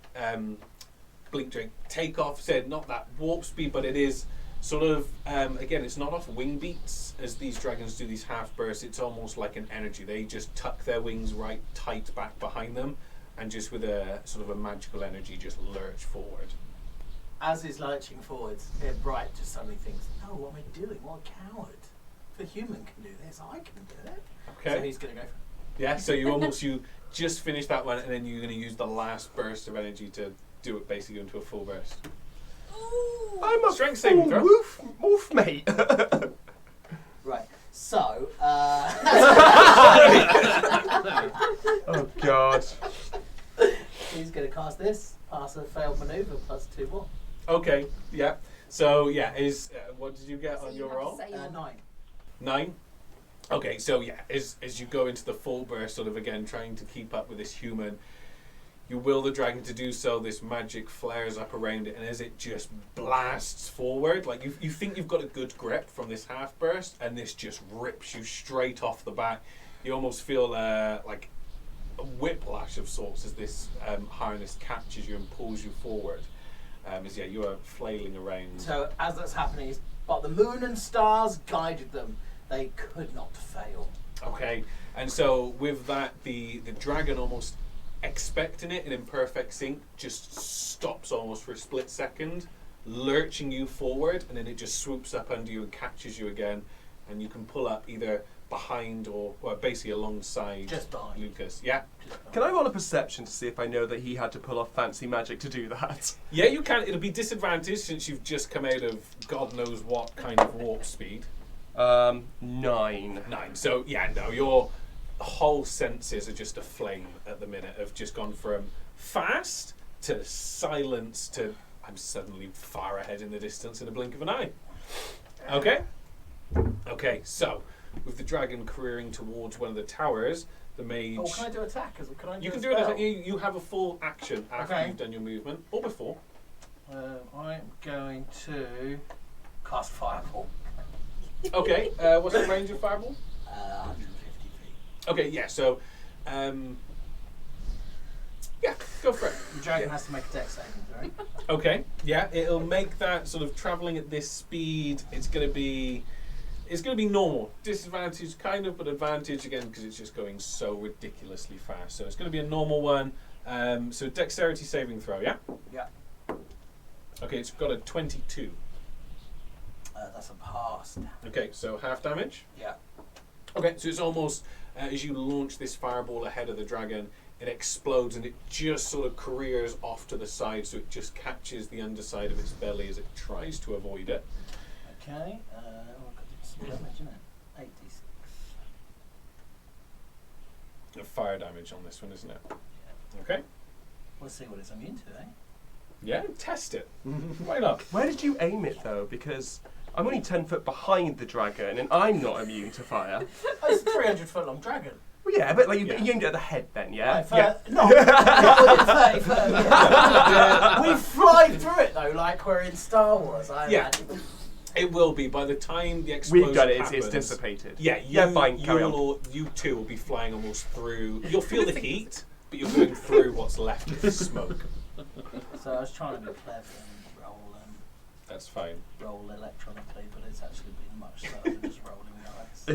[SPEAKER 4] blink drink take off. Said not that warp speed, but it is sort of again, it's not off wing beats as these dragons do these half bursts. It's almost like an energy. They just tuck their wings right tight back behind them, and just with a sort of a magical energy, just lurch forward.
[SPEAKER 3] As he's lurching forwards, Bright just suddenly thinks, "No, what am I doing? What a coward! If a human can do this, I can do it."
[SPEAKER 4] Okay.
[SPEAKER 3] So he's going to go for it.
[SPEAKER 4] Yeah. So you just finished that one, and then you're going to use the last burst of energy to do it basically into a full burst.
[SPEAKER 5] I'm a
[SPEAKER 4] Strength saving throw.
[SPEAKER 5] Wolf, mate.
[SPEAKER 3] Right. So,
[SPEAKER 5] Oh God.
[SPEAKER 3] he's going to cast this, pass a failed maneuver, plus 2 more.
[SPEAKER 4] Okay. Yeah. So yeah, what did you get
[SPEAKER 2] So
[SPEAKER 4] on
[SPEAKER 2] you
[SPEAKER 4] your
[SPEAKER 2] have to
[SPEAKER 4] roll?
[SPEAKER 2] say your-
[SPEAKER 3] 9.
[SPEAKER 4] 9. Okay, so yeah, as you go into the full burst, sort of again trying to keep up with this human, you will the dragon to do so. This magic flares up around it, and as it just blasts forward, like you think you've got a good grip from this half burst, and this just rips you straight off the back. You almost feel like a whiplash of sorts as this harness catches you and pulls you forward. As yeah, you are flailing around.
[SPEAKER 3] So, as that's happening, but the moon and stars guided them. They could not fail.
[SPEAKER 4] Okay, and so with that, the dragon almost expecting it and in perfect sync just stops almost for a split second, lurching you forward, and then it just swoops up under you and catches you again, and you can pull up either behind or well, basically alongside
[SPEAKER 3] Just behind.
[SPEAKER 4] Lucas. Yeah.
[SPEAKER 3] Just behind.
[SPEAKER 5] Can I roll a perception to see if I know that he had to pull off fancy magic to do that?
[SPEAKER 4] Yeah, you can. It'll be disadvantaged since you've just come out of God knows what kind of warp speed.
[SPEAKER 5] 9.
[SPEAKER 4] 9. So yeah, no, your whole senses are just aflame at the minute. Have just gone from fast to silence to I'm suddenly far ahead in the distance in a blink of an eye. Okay. Okay. So with the dragon careering towards one of the towers, the mage.
[SPEAKER 3] Oh, can I do attack? Can I do
[SPEAKER 4] You can
[SPEAKER 3] a
[SPEAKER 4] do it.
[SPEAKER 3] spell?
[SPEAKER 4] You have a full action after
[SPEAKER 3] Okay.
[SPEAKER 4] you've done your movement or before.
[SPEAKER 3] I'm going to cast Fireball.
[SPEAKER 4] Okay. What's the range of fireball?
[SPEAKER 3] 150 feet.
[SPEAKER 4] Okay. Yeah. So. Yeah. Go for it.
[SPEAKER 3] The dragon has to make a dex saving throw.
[SPEAKER 4] Okay, yeah, it'll make that sort of traveling at this speed. It's gonna be normal. Disadvantage, kind of, but advantage again because it's just going so ridiculously fast. So it's gonna be a normal one. So dexterity saving throw, yeah.
[SPEAKER 3] Yeah.
[SPEAKER 4] Okay, it's got a 22.
[SPEAKER 3] That's a pass.
[SPEAKER 4] Okay, so half damage.
[SPEAKER 3] Yeah.
[SPEAKER 4] Okay, so it's almost as you launch this fireball ahead of the dragon, it explodes and it just sort of careers off to the side, so it just catches the underside of its belly as it tries to avoid it.
[SPEAKER 3] Okay. I've got some damage, isn't it? 86.
[SPEAKER 4] Fire damage on this one, isn't it? Okay.
[SPEAKER 3] We'll see what it's immune to, eh?
[SPEAKER 4] Yeah, test it. Why not?
[SPEAKER 5] Where did you aim it though? Because I'm only 10 foot behind the dragon and I'm not immune to fire.
[SPEAKER 3] Oh, it's a 300-foot long dragon.
[SPEAKER 5] Well, yeah, but like you
[SPEAKER 4] Yeah.
[SPEAKER 5] aimed it at the head then, yeah?
[SPEAKER 3] Right,
[SPEAKER 4] Yeah.
[SPEAKER 3] No, not within 30 foot. Yeah. We fly through it though, like we're in Star Wars. I
[SPEAKER 4] Yeah.
[SPEAKER 3] imagine.
[SPEAKER 4] It will be by the time the explosion
[SPEAKER 5] We've done it,
[SPEAKER 4] happens.
[SPEAKER 5] it's dissipated.
[SPEAKER 4] Yeah,
[SPEAKER 5] fine, carry on.
[SPEAKER 4] you two will be flying almost through. You'll feel the heat, but you're going through what's left of the smoke.
[SPEAKER 3] So I was trying to be clever and
[SPEAKER 4] That's fine.
[SPEAKER 3] roll electronically, but it's actually been much slower than just rolling dice.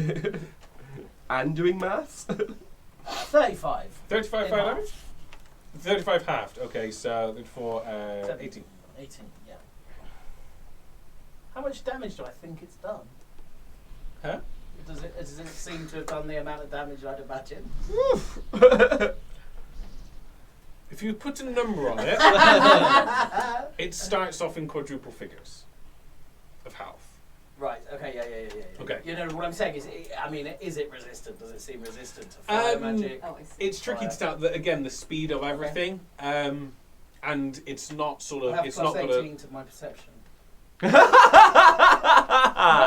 [SPEAKER 5] And doing maths?
[SPEAKER 3] 35.
[SPEAKER 4] 35
[SPEAKER 3] In
[SPEAKER 4] fire
[SPEAKER 3] half.
[SPEAKER 4] damage? 35 halved. Okay, so for 18.
[SPEAKER 3] 18, yeah. How much damage do I think it's done?
[SPEAKER 4] Huh?
[SPEAKER 3] Does it seem to have done the amount of damage I'd imagine?
[SPEAKER 4] If you put a number on it, it starts off in quadruple figures of health.
[SPEAKER 3] Right, okay, yeah.
[SPEAKER 4] Okay.
[SPEAKER 3] You know, what I'm saying is, is it resistant? Does it seem resistant to fire magic?
[SPEAKER 2] Oh, I see.
[SPEAKER 4] It's tricky to tell. Again, the speed of everything, and it's not sort
[SPEAKER 3] I
[SPEAKER 4] of.
[SPEAKER 3] have
[SPEAKER 4] It's
[SPEAKER 3] plus
[SPEAKER 4] not got
[SPEAKER 3] 18 to my perception.
[SPEAKER 4] Roll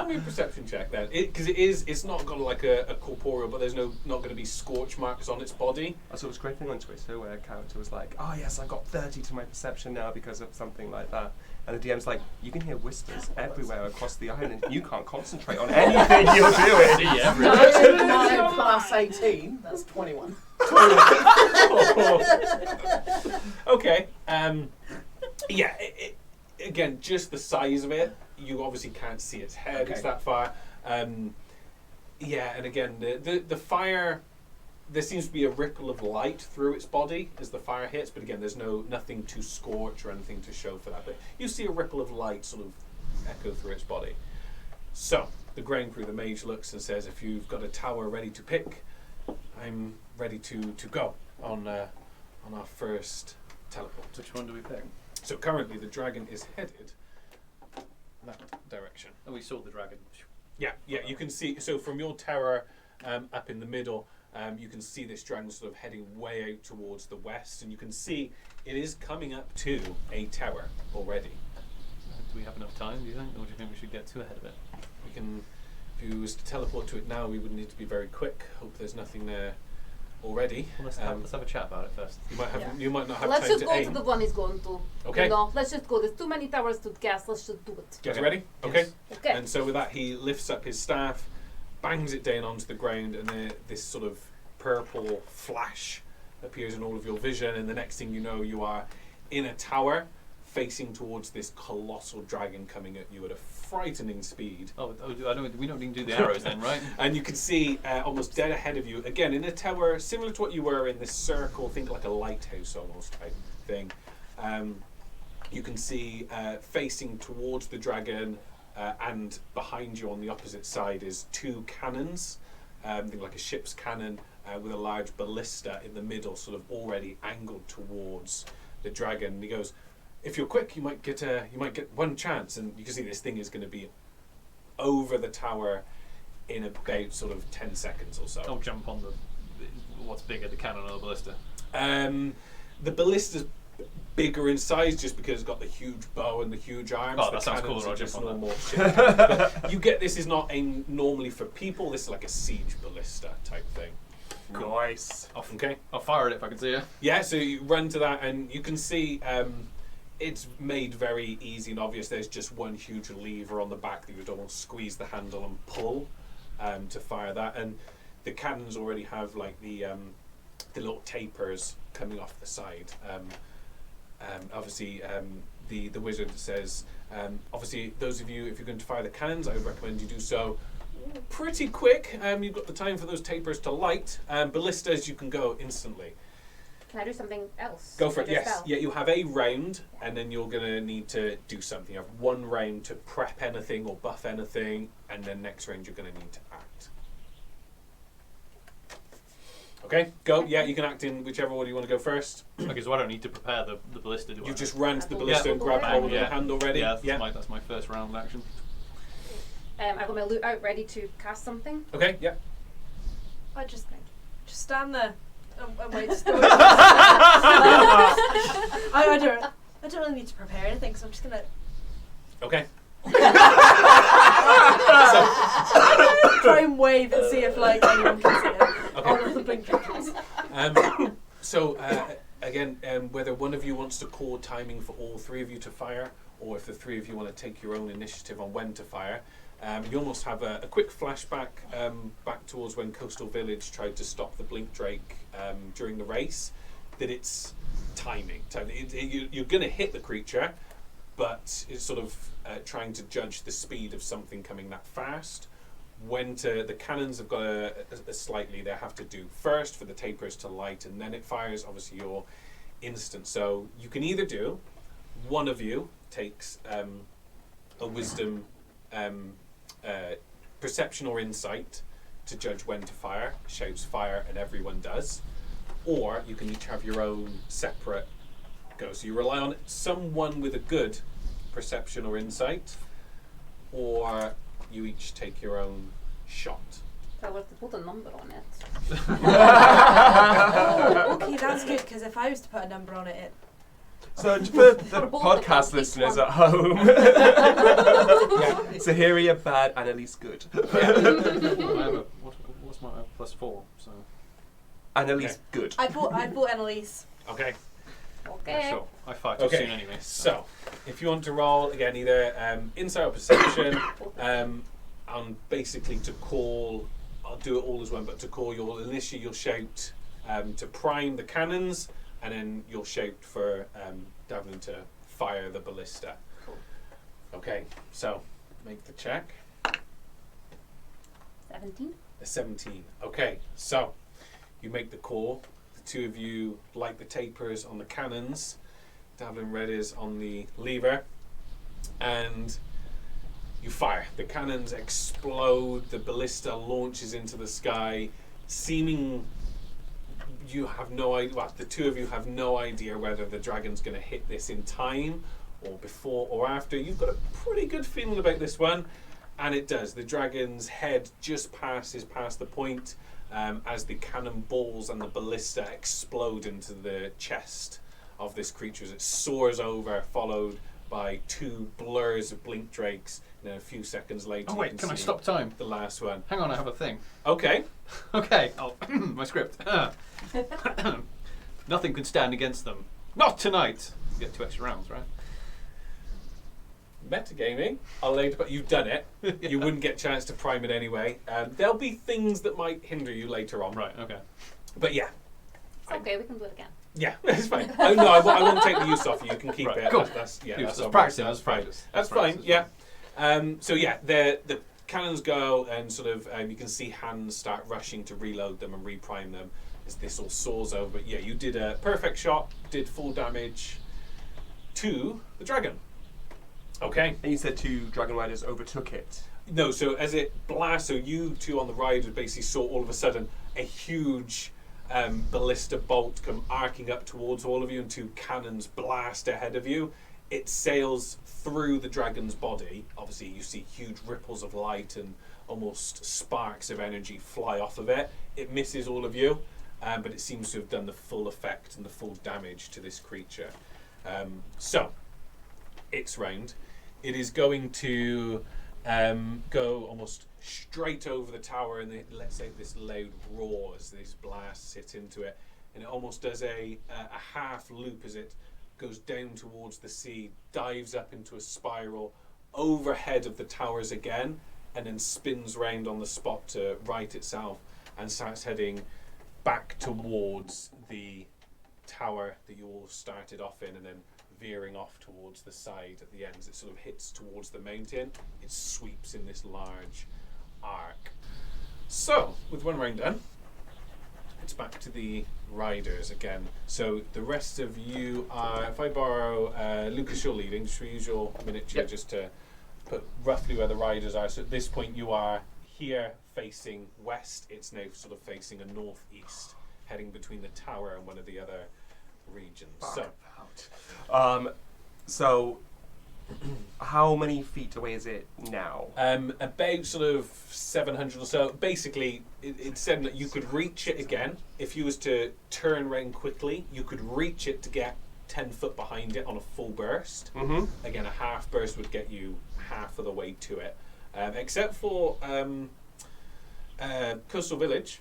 [SPEAKER 4] me a perception check then, because it's not got like a corporeal, but there's not going to be scorch marks on its body.
[SPEAKER 5] I saw a great thing on Twitter where a character was like, oh yes, I got 30 to my perception now because of something like that. And the DM's like, you can hear whispers everywhere across the island. You can't concentrate on anything you're doing.
[SPEAKER 3] 9 plus 18, that's 21.
[SPEAKER 4] Okay. Yeah. Again, just the size of it. You obviously can't see its head.
[SPEAKER 3] Okay.
[SPEAKER 4] It's that far. Yeah, and again, the fire. There seems to be a ripple of light through its body as the fire hits, but again, there's nothing to scorch or anything to show for that. But you see a ripple of light sort of echo through its body. So the grain crew, the mage looks and says, "If you've got a tower ready to pick, I'm ready to go on our first teleport."
[SPEAKER 6] Which one do we pick?
[SPEAKER 4] So currently, the dragon is headed that direction.
[SPEAKER 6] Oh, we saw the dragon.
[SPEAKER 4] Yeah, you can see. So from your tower up in the middle. You can see this dragon sort of heading way out towards the west, and you can see it is coming up to a tower already.
[SPEAKER 6] Do we have enough time, do you think? Or do you think we should get too ahead of it?
[SPEAKER 4] We can, if you was to teleport to it now, we would need to be very quick. Hope there's nothing there already.
[SPEAKER 6] Well, let's have a chat about it first.
[SPEAKER 4] You might have,
[SPEAKER 7] Yeah.
[SPEAKER 4] you might not have
[SPEAKER 7] Let's
[SPEAKER 4] time
[SPEAKER 7] just
[SPEAKER 4] to
[SPEAKER 7] go
[SPEAKER 4] aim.
[SPEAKER 7] to the one he's going to.
[SPEAKER 4] Okay.
[SPEAKER 7] You know, let's just go. There's too many towers to guess. Let's just do it.
[SPEAKER 4] Get
[SPEAKER 6] Okay.
[SPEAKER 4] ready? Okay.
[SPEAKER 7] Okay.
[SPEAKER 4] And so with that, he lifts up his staff, bangs it down onto the ground, and this sort of purple flash appears in all of your vision, and the next thing you know, you are in a tower facing towards this colossal dragon coming at you at a frightening speed.
[SPEAKER 6] We don't need to do the arrows then, right?
[SPEAKER 4] And you can see almost dead ahead of you, again in a tower similar to what you were in, this circle, think like a lighthouse almost type thing. You can see facing towards the dragon and behind you on the opposite side is two cannons thing like a ship's cannon with a large ballista in the middle, sort of already angled towards the dragon. And he goes, "If you're quick, you might get one chance." And you can see this thing is going to be over the tower in about sort of 10 seconds or so.
[SPEAKER 6] I'll jump on what's bigger, the cannon or the ballista?
[SPEAKER 4] The ballista's bigger in size just because it's got the huge bow and the huge arms.
[SPEAKER 6] Oh,
[SPEAKER 4] The
[SPEAKER 6] that sounds
[SPEAKER 4] cannons
[SPEAKER 6] cooler.
[SPEAKER 4] are
[SPEAKER 6] I'll
[SPEAKER 4] just
[SPEAKER 6] jump on
[SPEAKER 4] normal ship. But you get this is not normally for people. This is like a siege ballista type thing.
[SPEAKER 5] Nice.
[SPEAKER 4] Okay.
[SPEAKER 6] I'll fire it if I can see her.
[SPEAKER 4] Yeah. So you run to that and you can see it's made very easy and obvious. There's just one huge lever on the back that you would almost squeeze the handle and pull to fire that. And the cannons already have like the little tapers coming off the side. Obviously, the wizard says, obviously, those of you, if you're going to fire the cannons, I would recommend you do so pretty quick. You've got the time for those tapers to light. Ballistas, you can go instantly.
[SPEAKER 7] Can I do something else?
[SPEAKER 4] Go for it,
[SPEAKER 7] Like a
[SPEAKER 4] yes.
[SPEAKER 7] spell?
[SPEAKER 4] Yeah, you have a round, and then you're going to need to do something. You have one round to prep anything or buff anything, and then next round you're going to need to act. Okay, go. Yeah, you can act in whichever order you want to go first.
[SPEAKER 6] Okay, so I don't need to prepare the ballista, do I?
[SPEAKER 4] You just ran to the
[SPEAKER 7] Yeah.
[SPEAKER 4] ballista and grabbed
[SPEAKER 7] Bang,
[SPEAKER 4] hold of
[SPEAKER 6] yeah.
[SPEAKER 4] the hand already.
[SPEAKER 6] Yeah, that's my first round action.
[SPEAKER 7] I've got my loot out ready to cast something.
[SPEAKER 4] Okay, yeah.
[SPEAKER 1] I just stand there and wait. I don't really need to prepare anything, so I'm just gonna
[SPEAKER 4] Okay.
[SPEAKER 1] try and wave and see if like anyone can see it.
[SPEAKER 4] Okay.
[SPEAKER 1] Oh, no, the blinking comes.
[SPEAKER 4] Again, whether one of you wants to call timing for all three of you to fire, or if the three of you want to take your own initiative on when to fire, you almost have a quick flashback back towards when Coastal Village tried to stop the Blink Drake during the race. That it's timing. You're going to hit the creature, but it's sort of trying to judge the speed of something coming that fast. The cannons have got a slightly, they have to do first for the tapers to light, and then it fires. Obviously, your instant. So you can either do, one of you takes a wisdom, perception or insight to judge when to fire, shouts fire, and everyone does. Or you can each have your own separate go. So you rely on someone with a good perception or insight, or you each take your own shot.
[SPEAKER 7] So I have to put a number on it.
[SPEAKER 1] Oh, okay, that's good, because if I was to put a number on it,
[SPEAKER 5] So for the
[SPEAKER 7] For both
[SPEAKER 5] podcast
[SPEAKER 7] of us,
[SPEAKER 5] listeners
[SPEAKER 7] each
[SPEAKER 5] at home, Sahiria bad, Annalise good.
[SPEAKER 6] I have what's my +4? So
[SPEAKER 5] Annalise good.
[SPEAKER 1] I bought Annalise.
[SPEAKER 4] Okay.
[SPEAKER 7] Okay.
[SPEAKER 6] sure, I fire too
[SPEAKER 4] Okay.
[SPEAKER 6] soon anyway.
[SPEAKER 4] So, if you want to roll again, either insight or perception, on basically to call, I'll do it all as one, but to call, initially you'll shout to prime the cannons, and then you'll shout for Daven to fire the ballista.
[SPEAKER 7] Cool.
[SPEAKER 4] Okay, so make the check.
[SPEAKER 7] 17.
[SPEAKER 4] A 17. Okay, so you make the call. The two of you light the tapers on the cannons. Daven Red is on the lever, and you fire. The cannons explode. The ballista launches into the sky, seeming you have no idea. Well, the two of you have no idea whether the dragon's going to hit this in time, or before, or after. You've got a pretty good feeling about this one. And it does. The dragon's head just passes past the point as the cannonballs and the ballista explode into the chest of this creature as it soars over, followed by two blurs of blink drakes. And then a few seconds later,
[SPEAKER 6] Oh
[SPEAKER 4] you
[SPEAKER 6] wait, can I
[SPEAKER 4] see
[SPEAKER 6] stop time?
[SPEAKER 4] the last one.
[SPEAKER 6] Hang on, I have a thing.
[SPEAKER 4] Okay.
[SPEAKER 6] Okay, my script. Nothing can stand against them. Not tonight. You get 2 extra rounds, right?
[SPEAKER 4] Metagaming. I'll later, but you've done it. You wouldn't get a chance to prime it anyway. There'll be things that might hinder you later on.
[SPEAKER 6] Right. Okay.
[SPEAKER 4] But yeah.
[SPEAKER 7] It's okay, we can do it again.
[SPEAKER 4] Yeah, it's fine. I won't take the use off you. You can keep
[SPEAKER 6] Right,
[SPEAKER 4] it.
[SPEAKER 6] cool.
[SPEAKER 4] That's
[SPEAKER 6] That's
[SPEAKER 4] obvious.
[SPEAKER 6] practicing.
[SPEAKER 4] That's
[SPEAKER 6] That's
[SPEAKER 4] fine.
[SPEAKER 6] practice.
[SPEAKER 4] That's fine. Yeah. So yeah, the cannons go and sort of you can see hands start rushing to reload them and reprime them as this all soars over. But yeah, you did a perfect shot. Did full damage to the dragon. Okay.
[SPEAKER 5] And you said two dragon riders overtook it.
[SPEAKER 4] No, so as it blasts, so you two on the ride basically saw all of a sudden a huge ballista bolt come arcing up towards all of you, and 2 cannons blast ahead of you. It sails through the dragon's body. Obviously, you see huge ripples of light and almost sparks of energy fly off of it. It misses all of you, but it seems to have done the full effect and the full damage to this creature. So, its round. It is going to go almost straight over the tower, and let's say this loud roar as this blast hits into it, and it almost does a half loop as it goes down towards the sea, dives up into a spiral overhead of the towers again, and then spins round on the spot to right itself and starts heading back towards the tower that you all started off in, and then veering off towards the side at the end as it sort of hits towards the mountain. It sweeps in this large arc. So, with 1 round done, it's back to the riders again. So the rest of you are, if I borrow Lucas, you're leading, just for usual miniature, just to put roughly where the riders are. So at this point you are here facing west. It's now sort of facing a northeast, heading between the tower and one of the other regions.
[SPEAKER 5] So how many feet away is it now?
[SPEAKER 4] About sort of 700 or so. Basically, it said that you could reach it again. If you was to turn around quickly, you could reach it to get 10 foot behind it on a full burst.
[SPEAKER 5] Mm-hmm.
[SPEAKER 4] Again, a half burst would get you half of the way to it. Except for Coastal Village,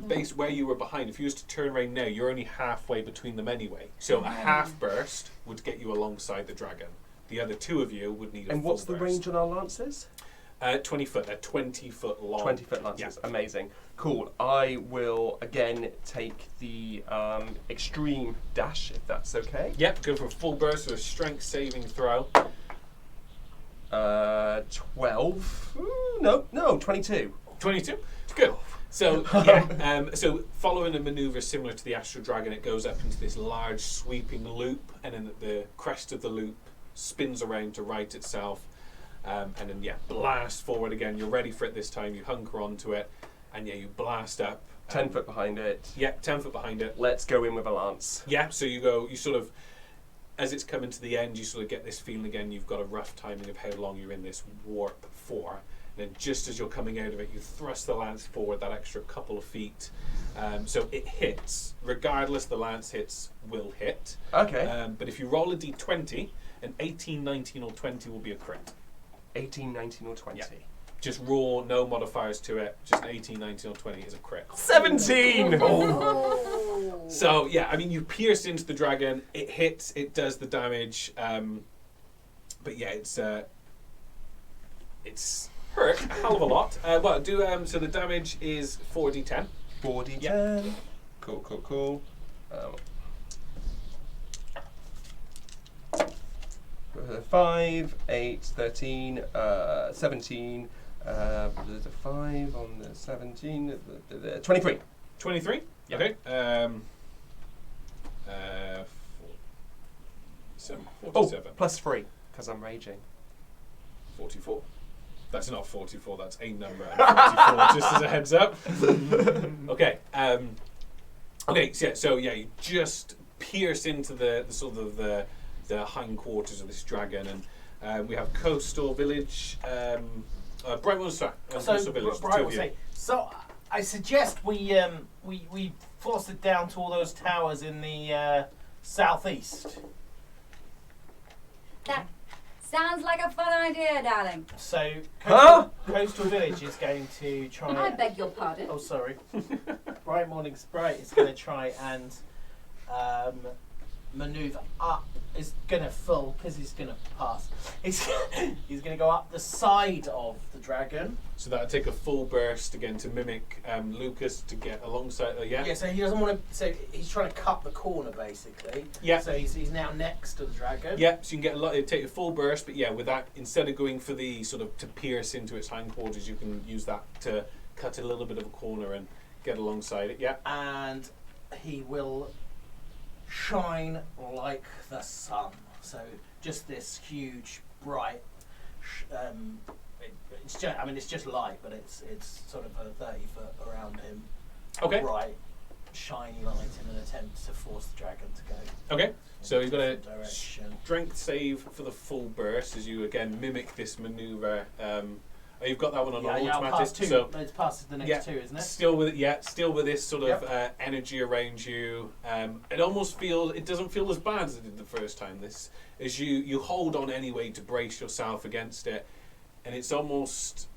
[SPEAKER 4] based where you were behind. If you was to turn around now, you're only halfway between them anyway. So a half burst would get you alongside the dragon. The other 2 of you would need a full burst.
[SPEAKER 5] And what's the range on our lances?
[SPEAKER 4] 20 foot. They're 20 foot long.
[SPEAKER 5] 20 foot lances. Yeah. Amazing. Cool. I will again take the extreme dash, if that's okay.
[SPEAKER 4] Yep, go for a full burst with a strength saving throw.
[SPEAKER 5] 12. No, 22.
[SPEAKER 4] 22. Good. So yeah, so following a manoeuvre similar to the Astral Dragon, it goes up into this large sweeping loop, and then at the crest of the loop spins around to right itself, and then blast forward again. You're ready for it this time. You hunker onto it, and you blast up.
[SPEAKER 5] 10 foot behind it.
[SPEAKER 4] Yeah, 10 foot behind it.
[SPEAKER 5] Let's go in with a lance.
[SPEAKER 4] Yeah, so you sort of, as it's coming to the end, you sort of get this feeling again. You've got a rough timing of how long you're in this warp for. And then just as you're coming out of it, you thrust the lance forward that extra couple of feet. So it hits. Regardless, the lance hits will hit.
[SPEAKER 5] Okay.
[SPEAKER 4] But if you roll a d20, an 18, 19 or 20 will be a crit.
[SPEAKER 5] 18, 19 or 20.
[SPEAKER 4] Yeah. Just raw, no modifiers to it. Just an 18, 19 or 20 is a crit.
[SPEAKER 5] 17!
[SPEAKER 2] Oh.
[SPEAKER 4] So yeah, I mean, you pierce into the dragon. It hits. It does the damage. But yeah, it's hurt a hell of a lot. So the damage is 4d10.
[SPEAKER 5] 4d10.
[SPEAKER 4] Yep.
[SPEAKER 5] Cool. 5, 8, 13, 17. There's a 5 on the 17. 23.
[SPEAKER 4] 23?
[SPEAKER 5] Yep.
[SPEAKER 4] Okay. 47.
[SPEAKER 5] Plus 3, because I'm raging.
[SPEAKER 4] 44. That's not 44, that's a number. 44, just as a heads up. Okay. So you just pierce into the sort of the hindquarters of this dragon, and we have Coastal Village, Brightwater, Coastal Village.
[SPEAKER 3] So I suggest we force it down to all those towers in the southeast.
[SPEAKER 2] That sounds like a fun idea, darling.
[SPEAKER 3] So Coastal Village is going to try.
[SPEAKER 2] I beg your pardon.
[SPEAKER 3] Oh, sorry. Bright Morning Sprite is going to try and manoeuvre up. Is going to full because he's going to pass. He's going to go up the side of the dragon.
[SPEAKER 4] So that'll take a full burst again to mimic Lucas to get alongside.
[SPEAKER 3] Yeah. So he doesn't want to. So he's trying to cut the corner basically.
[SPEAKER 4] Yeah.
[SPEAKER 3] So he's now next to the dragon.
[SPEAKER 4] Yeah. So you can get a lot. It'll take a full burst, but with that, instead of going for the sort of to pierce into its hindquarters, you can use that to cut a little bit of a corner and get alongside it. Yeah.
[SPEAKER 3] And he will shine like the sun. So just this huge, bright it's just, I mean, it's just light, but it's sort of a 30 foot around him.
[SPEAKER 4] Okay.
[SPEAKER 3] Bright, shiny light in an attempt to force the dragon to go.
[SPEAKER 4] Okay. So you've got a
[SPEAKER 3] direction.
[SPEAKER 4] strength save for the full burst as you again mimic this maneuver. You've got that one on
[SPEAKER 3] I'll
[SPEAKER 4] automatic.
[SPEAKER 3] pass two.
[SPEAKER 4] So
[SPEAKER 3] It's past the next two, isn't it?
[SPEAKER 4] still with this sort of energy around you. It almost feels, it doesn't feel as bad as it did the first time. This as you hold on anyway to brace yourself against it, and it's almost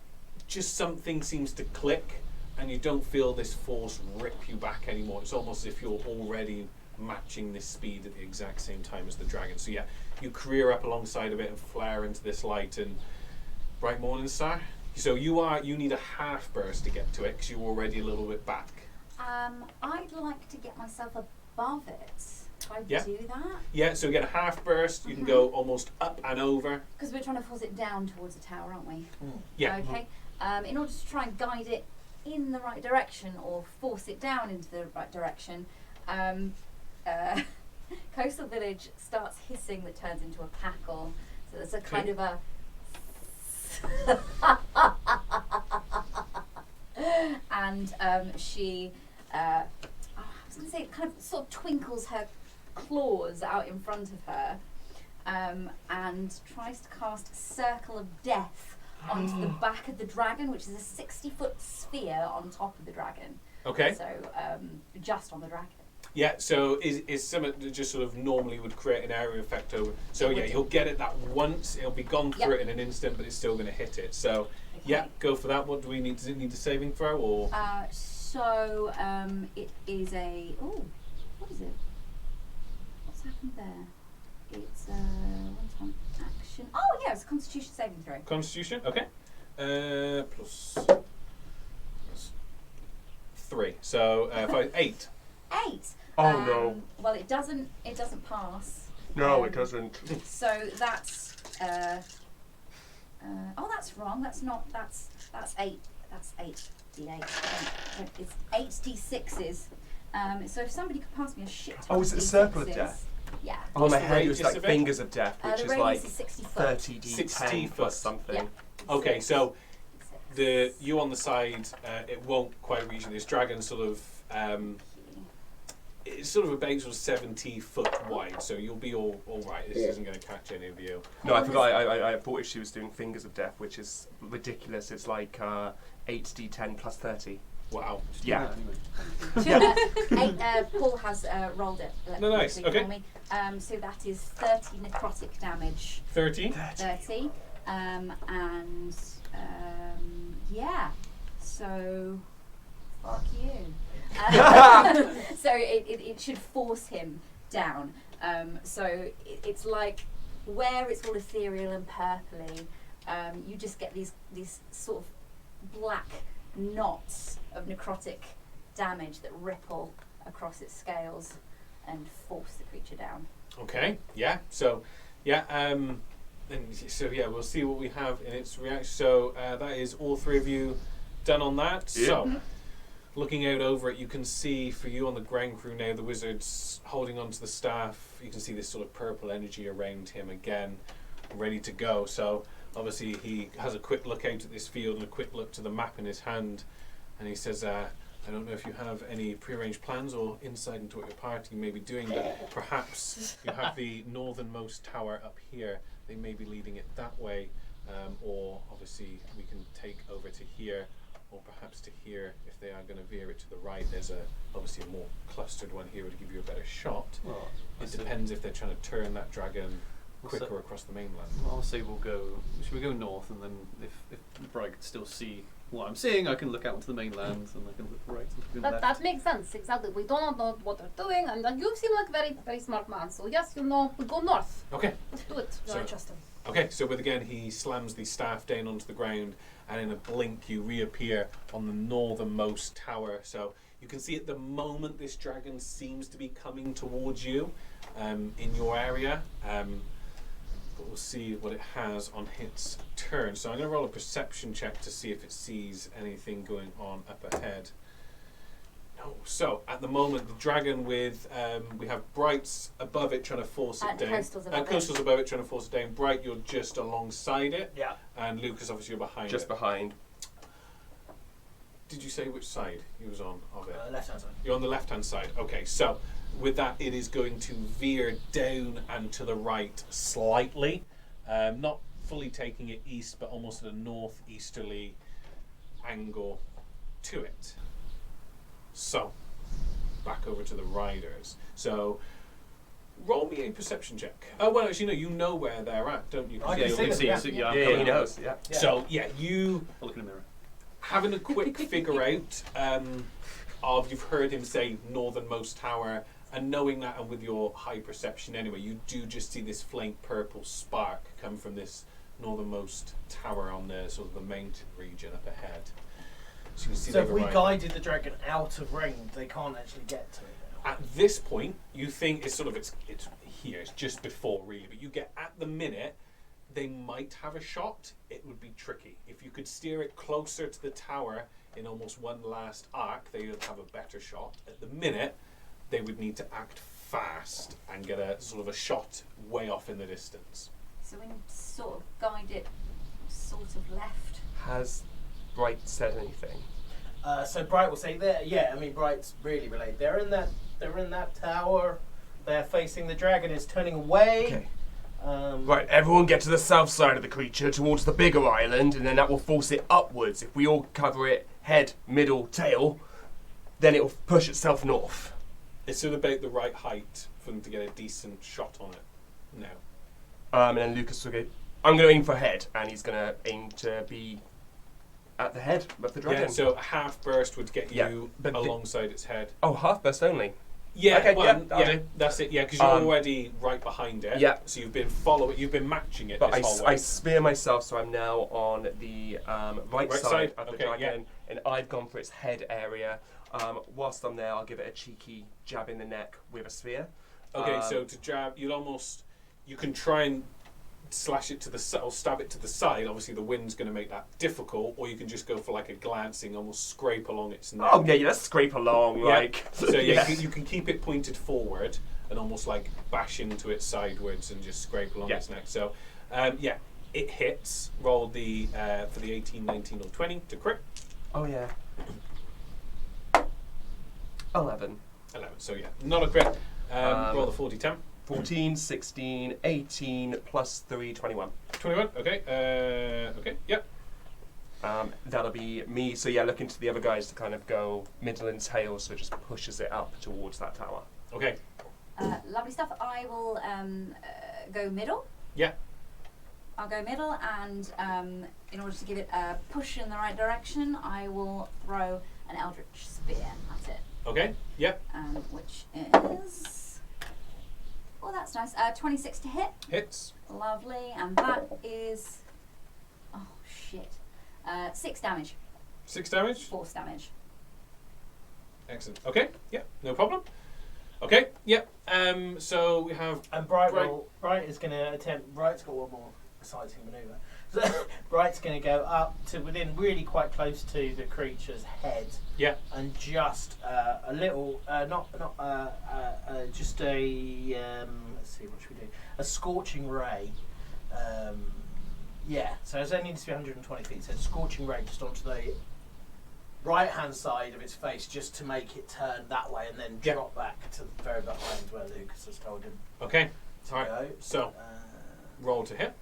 [SPEAKER 4] just something seems to click, and you don't feel this force rip you back anymore. It's almost as if you're already matching this speed at the exact same time as the dragon. So yeah, you career up alongside of it and flare into this light and bright morning star. So you need a half burst to get to it because you're already a little bit back.
[SPEAKER 2] I'd like to get myself above it. Can I do that?
[SPEAKER 4] Yeah, so you get a half burst, you can go almost up and over.
[SPEAKER 2] Because we're trying to force it down towards the tower, aren't we?
[SPEAKER 4] Yeah.
[SPEAKER 2] Okay. In order to try and guide it in the right direction or force it down into the right direction, Coastal Village starts hissing that turns into a cackle. So there's a kind of a and she I was going to say kind of sort of twinkles her claws out in front of her and tries to cast Circle of Death onto the back of the dragon, which is a 60-foot sphere on top of the dragon.
[SPEAKER 4] Okay.
[SPEAKER 2] So just on the dragon.
[SPEAKER 4] Yeah, so is something that just sort of normally would create an area effect over. So yeah, you'll get it that once, it'll be gone through it in an instant, but it's still going to hit it. So yeah, go for that. What do we need? Does it need a saving throw or?
[SPEAKER 2] So it is a, what is it? What's happened there? It's a one-time action. Oh yeah, it's a Constitution saving throw.
[SPEAKER 4] Constitution, okay. Plus 3, so 5, 8.
[SPEAKER 2] 8.
[SPEAKER 5] Oh no.
[SPEAKER 2] Well, it doesn't pass.
[SPEAKER 5] No, it doesn't.
[SPEAKER 2] So that's that's wrong. That's 8. That's 8 d8. It's 8 d6s. So if somebody could pass me a shit ton
[SPEAKER 5] Oh, is it a circle of
[SPEAKER 2] D6s,
[SPEAKER 5] death?
[SPEAKER 2] Yeah.
[SPEAKER 5] On my
[SPEAKER 4] the
[SPEAKER 5] head it was
[SPEAKER 4] radius
[SPEAKER 5] like
[SPEAKER 4] of it?
[SPEAKER 5] fingers of death, which
[SPEAKER 2] The
[SPEAKER 5] is
[SPEAKER 2] radius
[SPEAKER 5] like
[SPEAKER 2] is 60 foot.
[SPEAKER 5] 30d10
[SPEAKER 4] foot.
[SPEAKER 5] plus something.
[SPEAKER 2] Yeah.
[SPEAKER 4] Okay, so you on the side, it won't quite reach this dragon. Sort of, it's sort of about sort of 70 foot wide, so you'll be all right. This isn't going to catch any of you.
[SPEAKER 5] No, I forgot. I thought if she was doing fingers of death, which is ridiculous. It's like 8d10 plus 30.
[SPEAKER 4] Wow.
[SPEAKER 5] Yeah.
[SPEAKER 6] Anyway.
[SPEAKER 2] Paul has rolled it.
[SPEAKER 4] No, nice. Okay.
[SPEAKER 2] For me. So that is 30 necrotic damage.
[SPEAKER 4] 30.
[SPEAKER 2] 30. And yeah. So fuck you. So it should force him down. So it's like where it's all ethereal and purpley. You just get these sort of black knots of necrotic damage that ripple across its scales and force the creature down.
[SPEAKER 4] Okay. Yeah. So, yeah. We'll see what we have in its reaction. So that is all 3 of you done on that.
[SPEAKER 5] Yeah.
[SPEAKER 4] So, looking out over it, you can see for you on the ground crew now, the wizard's holding onto the staff. You can see this sort of purple energy around him again, ready to go. So obviously he has a quick look out at this field and a quick look to the map in his hand, and he says, I don't know if you have any prearranged plans or insight into what your party may be doing, but perhaps you have the northernmost tower up here. They may be leading it that way, or obviously we can take over to here, or perhaps to here if they are going to veer it to the right. There's obviously a more clustered one here would give you a better shot.
[SPEAKER 6] Well,
[SPEAKER 4] It depends if they're trying to turn that dragon quicker
[SPEAKER 6] So-
[SPEAKER 4] across the mainland.
[SPEAKER 6] Well, I'll say we'll go. Should we go north, and then if Bright can still see what I'm seeing, I can look out into the mainland, and I can look right and left.
[SPEAKER 7] That makes sense, exactly. We don't know what they're doing, and you seem like a very, very smart man. So yes, we'll go north.
[SPEAKER 4] Okay.
[SPEAKER 7] Let's do it.
[SPEAKER 1] No,
[SPEAKER 4] So-
[SPEAKER 1] I trust him.
[SPEAKER 4] Okay, so again he slams the staff down onto the ground, and in a blink you reappear on the northernmost tower. So you can see at the moment this dragon seems to be coming towards you in your area, but we'll see what it has on its turn. So I'm going to roll a perception check to see if it sees anything going on up ahead. No. So at the moment, the dragon with we have Bright's above it trying to force it
[SPEAKER 2] And
[SPEAKER 4] down.
[SPEAKER 2] Coastal's above it.
[SPEAKER 4] Coastal's above it trying to force it down. Bright, you're just alongside it,
[SPEAKER 3] Yeah.
[SPEAKER 4] and Lucas, obviously, you're behind
[SPEAKER 5] Just
[SPEAKER 4] it.
[SPEAKER 5] behind.
[SPEAKER 4] Did you say which side you was on of it?
[SPEAKER 3] Left hand side.
[SPEAKER 4] You're on the left-hand side. Okay, so with that, it is going to veer down and to the right slightly, not fully taking it east, but almost at a northeasterly angle to it. So, back over to the riders. So, roll me a perception check. Oh, well, actually, no, you know where they're at, don't you? 'Cause
[SPEAKER 3] I
[SPEAKER 4] you're
[SPEAKER 3] can see
[SPEAKER 4] looking-
[SPEAKER 3] them,
[SPEAKER 6] so,
[SPEAKER 3] yeah.
[SPEAKER 6] I'm
[SPEAKER 5] Yeah,
[SPEAKER 6] coming
[SPEAKER 5] he
[SPEAKER 6] out.
[SPEAKER 5] knows. Yeah.
[SPEAKER 3] Yeah.
[SPEAKER 4] So, yeah, you
[SPEAKER 6] I'll look in the mirror.
[SPEAKER 4] having a quick figure out of, you've heard him say northernmost tower, and knowing that, and with your high perception anyway, you do just see this faint purple spark come from this northernmost tower on the sort of the mountain region up ahead. So you can see
[SPEAKER 3] So if
[SPEAKER 4] they've
[SPEAKER 3] we
[SPEAKER 4] arrived.
[SPEAKER 3] guided the dragon out of range, they can't actually get to it now.
[SPEAKER 4] At this point, you think it's here, it's just before really, but you get at the minute they might have a shot. It would be tricky. If you could steer it closer to the tower in almost one last arc, they would have a better shot. At the minute, they would need to act fast and get a sort of a shot way off in the distance.
[SPEAKER 2] So we need to sort of guide it sort of left.
[SPEAKER 5] Has Bright said anything?
[SPEAKER 3] So Bright will say there. Yeah, I mean Bright's really relayed. They're in that tower. They're facing the dragon. It's turning away.
[SPEAKER 5] Okay.
[SPEAKER 3] Um,
[SPEAKER 5] Right, everyone get to the south side of the creature towards the bigger island, and then that will force it upwards. If we all cover it head, middle, tail, then it will push itself north.
[SPEAKER 4] It's sort of about the right height for them to get a decent shot on it now.
[SPEAKER 5] And then Lucas will go, I'm going to aim for head, and he's going to aim to be at the head of the dragon.
[SPEAKER 4] Yeah, so a half burst would get
[SPEAKER 5] Yeah,
[SPEAKER 4] you
[SPEAKER 5] but
[SPEAKER 4] alongside its head.
[SPEAKER 5] Oh, half burst only.
[SPEAKER 4] Yeah,
[SPEAKER 5] Okay,
[SPEAKER 4] well,
[SPEAKER 5] yeah, that'll do.
[SPEAKER 4] that's it. Yeah, because you're already right behind it.
[SPEAKER 5] Yeah.
[SPEAKER 4] So you've been you've been matching it
[SPEAKER 5] But
[SPEAKER 4] this whole
[SPEAKER 5] I
[SPEAKER 4] way.
[SPEAKER 5] spear myself, so I'm now on the right side
[SPEAKER 4] side?
[SPEAKER 5] of the
[SPEAKER 4] Okay,
[SPEAKER 5] dragon, and I've gone for its head area. Whilst I'm there, I'll give it a cheeky jab in the neck with a spear.
[SPEAKER 4] Okay, so to jab, you can try and slash it to the side, or stab it to the side. Obviously, the wind's going to make that difficult, or you can just go for like a glancing, almost scrape along its neck.
[SPEAKER 5] Oh yeah, let's scrape along,
[SPEAKER 4] Yeah.
[SPEAKER 5] like.
[SPEAKER 4] So yeah, you can keep it pointed forward and almost like bash into it sidewards and just scrape along
[SPEAKER 5] Yeah.
[SPEAKER 4] its neck. So yeah, it hits. Roll the for the 18, 19, or 20 to crit.
[SPEAKER 5] Oh yeah. 11.
[SPEAKER 4] 11. So yeah, not a crit. Roll the 40-10.
[SPEAKER 5] 14, 16, 18, plus 3, 21.
[SPEAKER 4] 21. Okay. Okay. Yep.
[SPEAKER 5] That'll be me. So yeah, looking to the other guys to kind of go middle and tail, so it just pushes it up towards that tower.
[SPEAKER 4] Okay.
[SPEAKER 2] Lovely stuff. I will go middle.
[SPEAKER 4] Yeah.
[SPEAKER 2] I'll go middle, and in order to give it a push in the right direction, I will throw an eldritch spear at it,
[SPEAKER 4] Okay. Yep.
[SPEAKER 2] which is... Oh, that's nice. 26 to hit.
[SPEAKER 4] Hits.
[SPEAKER 2] Lovely. And that is... Oh, shit. 6 damage.
[SPEAKER 4] 6 damage.
[SPEAKER 2] Force damage.
[SPEAKER 4] Excellent. Okay. Yeah. No problem. Okay. Yep. So we have.
[SPEAKER 3] And Bright
[SPEAKER 4] Bright.
[SPEAKER 3] Bright is going to attempt. Bright's got one more exciting manoeuvre. So Bright's going to go up to within really quite close to the creature's head.
[SPEAKER 4] Yeah.
[SPEAKER 3] And just a little, just a let's see, what should we do? A scorching ray. Yeah. So it only needs to be 120 feet. So scorching ray just onto the right-hand side of its face, just to make it turn that way, and then
[SPEAKER 4] Yeah.
[SPEAKER 3] drop back to the very behind where Lucas has told him
[SPEAKER 4] Okay.
[SPEAKER 3] to
[SPEAKER 4] All right.
[SPEAKER 3] go.
[SPEAKER 4] So roll to hit.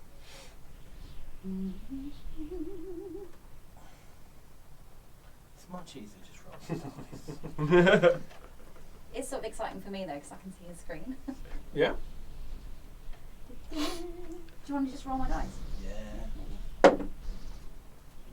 [SPEAKER 3] It's much easier just rolling dice.
[SPEAKER 2] It's sort of exciting for me, though, because I can see his screen.
[SPEAKER 4] Yeah.
[SPEAKER 2] Do you want to just roll my dice?
[SPEAKER 3] Yeah.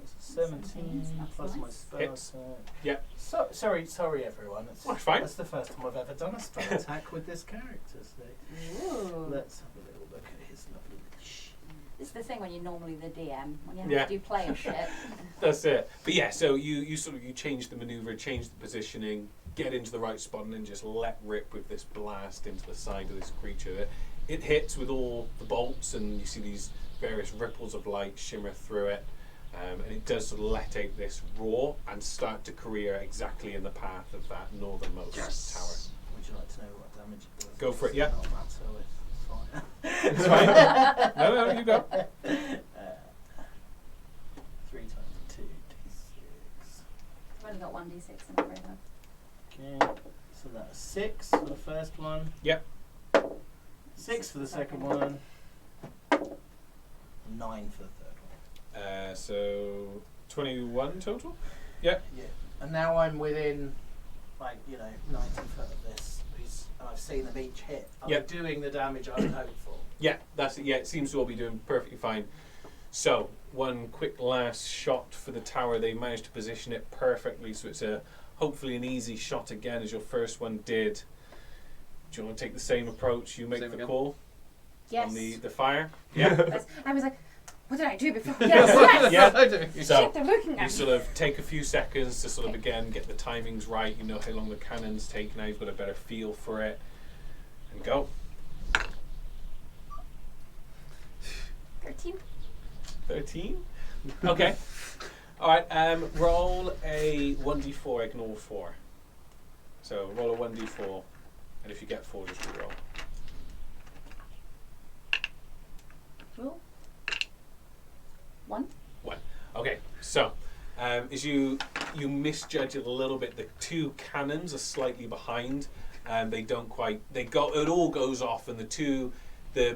[SPEAKER 3] It's 17
[SPEAKER 2] That's
[SPEAKER 3] plus my
[SPEAKER 2] nice.
[SPEAKER 3] spell
[SPEAKER 4] Hits.
[SPEAKER 3] attack.
[SPEAKER 4] Yeah.
[SPEAKER 3] So, sorry everyone. It's,
[SPEAKER 4] That's fine.
[SPEAKER 3] That's the first time I've ever done a spell attack with this character. So
[SPEAKER 2] Ooh.
[SPEAKER 3] let's have a little look at his lovely little sheet.
[SPEAKER 2] This is the thing when you're normally the DM, when you have
[SPEAKER 4] Yeah.
[SPEAKER 2] to do player shit.
[SPEAKER 4] That's it. But yeah, so you sort of you change the maneuver, change the positioning, get into the right spot, and then just let rip with this blast into the side of this creature. It hits with all the bolts, and you see these various ripples of light shimmer through it. and it does sort of let out this roar and start to career exactly in the path of that northernmost tower.
[SPEAKER 3] Would you like to know what damage it does?
[SPEAKER 4] Go for it, yeah.
[SPEAKER 3] Not matter, it's fine.
[SPEAKER 4] It's fine. No, you go.
[SPEAKER 3] 3 times 2 d6.
[SPEAKER 2] I've only got 1d6 in my radar.
[SPEAKER 3] Okay, so that's 6 for the first one.
[SPEAKER 4] Yep.
[SPEAKER 3] 6 for the second one. 9 for the third one.
[SPEAKER 4] So 21 total? Yeah.
[SPEAKER 3] Yeah. And now I'm within, 90 foot of this. And I've seen them each hit. Are
[SPEAKER 4] Yep.
[SPEAKER 3] they doing the damage I would hope for?
[SPEAKER 4] Yeah, that's it. Yeah, it seems to all be doing perfectly fine. So, one quick last shot for the tower. They managed to position it perfectly, so it's hopefully an easy shot again, as your first one did. Do you want to take the same approach? You make
[SPEAKER 6] Same
[SPEAKER 4] the
[SPEAKER 6] again?
[SPEAKER 4] call
[SPEAKER 2] Yes.
[SPEAKER 4] on the fire. Yeah.
[SPEAKER 7] Yes. I was like, what did I do before? Yes, yes.
[SPEAKER 4] Yeah. So
[SPEAKER 7] Shit, they're looking
[SPEAKER 4] you
[SPEAKER 7] at me.
[SPEAKER 4] sort of take a few seconds to sort of again get the timings right. You know how long the cannons take now. You've got a better feel for it, and go. 13. Okay. All right. Roll a 1d4. Ignore 4. So roll a 1d4, and if you get 4, just reroll.
[SPEAKER 2] Roll. 1.
[SPEAKER 4] Okay. So as you misjudge it a little bit, the 2 cannons are slightly behind, and they don't quite. It all goes off, and the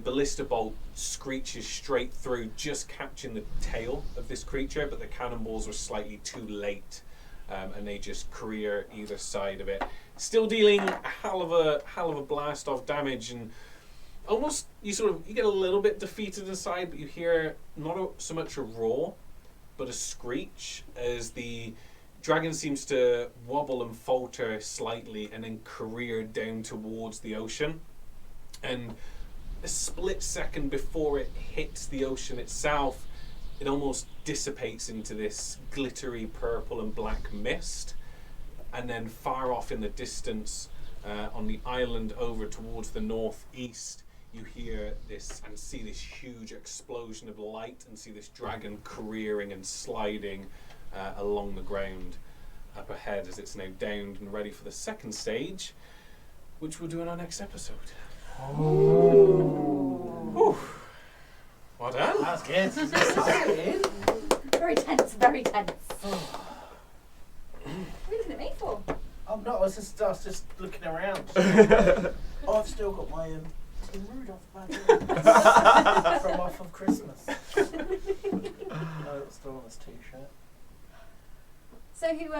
[SPEAKER 4] ballista bolt screeches straight through, just catching the tail of this creature, but the cannonballs are slightly too late, and they just career either side of it, still dealing a hell of a blast off damage, and almost you get a little bit defeated inside, but you hear not so much a roar, but a screech as the dragon seems to wobble and falter slightly, and then career down towards the ocean, and a split second before it hits the ocean itself, it almost dissipates into this glittery purple and black mist, and then far off in the distance, on the island over towards the northeast, you hear this and see this huge explosion of light, and see this dragon careering and sliding along the ground up ahead as it's now downed and ready for the second stage, which we'll do in our next episode. Ooh. Well done.
[SPEAKER 3] That's good.
[SPEAKER 2] Very tense, very tense. What are you looking at me for?
[SPEAKER 3] I'm not. I was just looking around. I've still got my Tim Rudolph badge from off of Christmas. No, it's still on this t-shirt.
[SPEAKER 2] So who's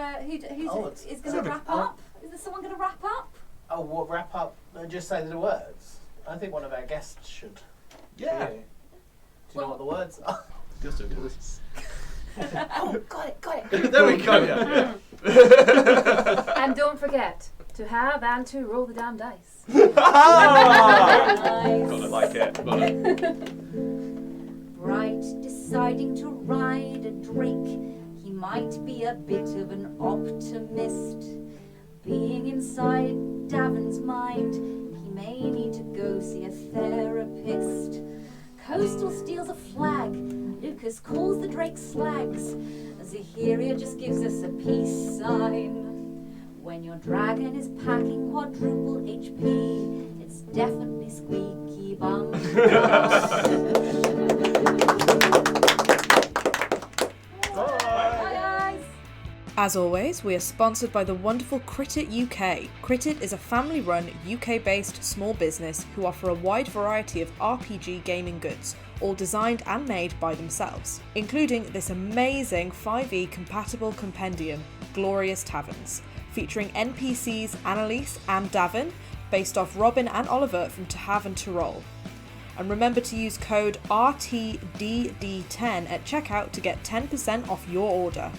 [SPEAKER 3] Oh,
[SPEAKER 2] is going to wrap up? Is there someone going to wrap up?
[SPEAKER 3] Oh, what, wrap up and just say the words? I think one of our guests should.
[SPEAKER 5] Yeah.
[SPEAKER 3] Do you know what the words are?
[SPEAKER 6] Just do this.
[SPEAKER 2] Oh, got it.
[SPEAKER 6] There we go.
[SPEAKER 5] Yeah.
[SPEAKER 7] And don't forget to have and to roll the damn dice.
[SPEAKER 5] Gotta
[SPEAKER 2] Nice.
[SPEAKER 5] like it.
[SPEAKER 6] Got it.
[SPEAKER 2] Bright deciding to ride a drake. He might be a bit of an optimist. Being inside Daven's mind, he may need to go see a therapist. Coastal steals a flag. Lucas calls the drake slags. Zahiria just gives us a peace sign. When your dragon is packing quadruple HP, it's definitely squeaky bum. Bye guys.
[SPEAKER 1] As always, we are sponsored by the wonderful Critit UK. Critit is a family-run, UK-based small business who offer a wide variety of RPG gaming goods, all designed and made by themselves, including this amazing 5e compatible compendium, Glorious Taverns, featuring NPCs Annalise and Daven, based off Robyn and Oliver from To Have and To Roll. And remember to use code RTDD10 at checkout to get 10% off your order.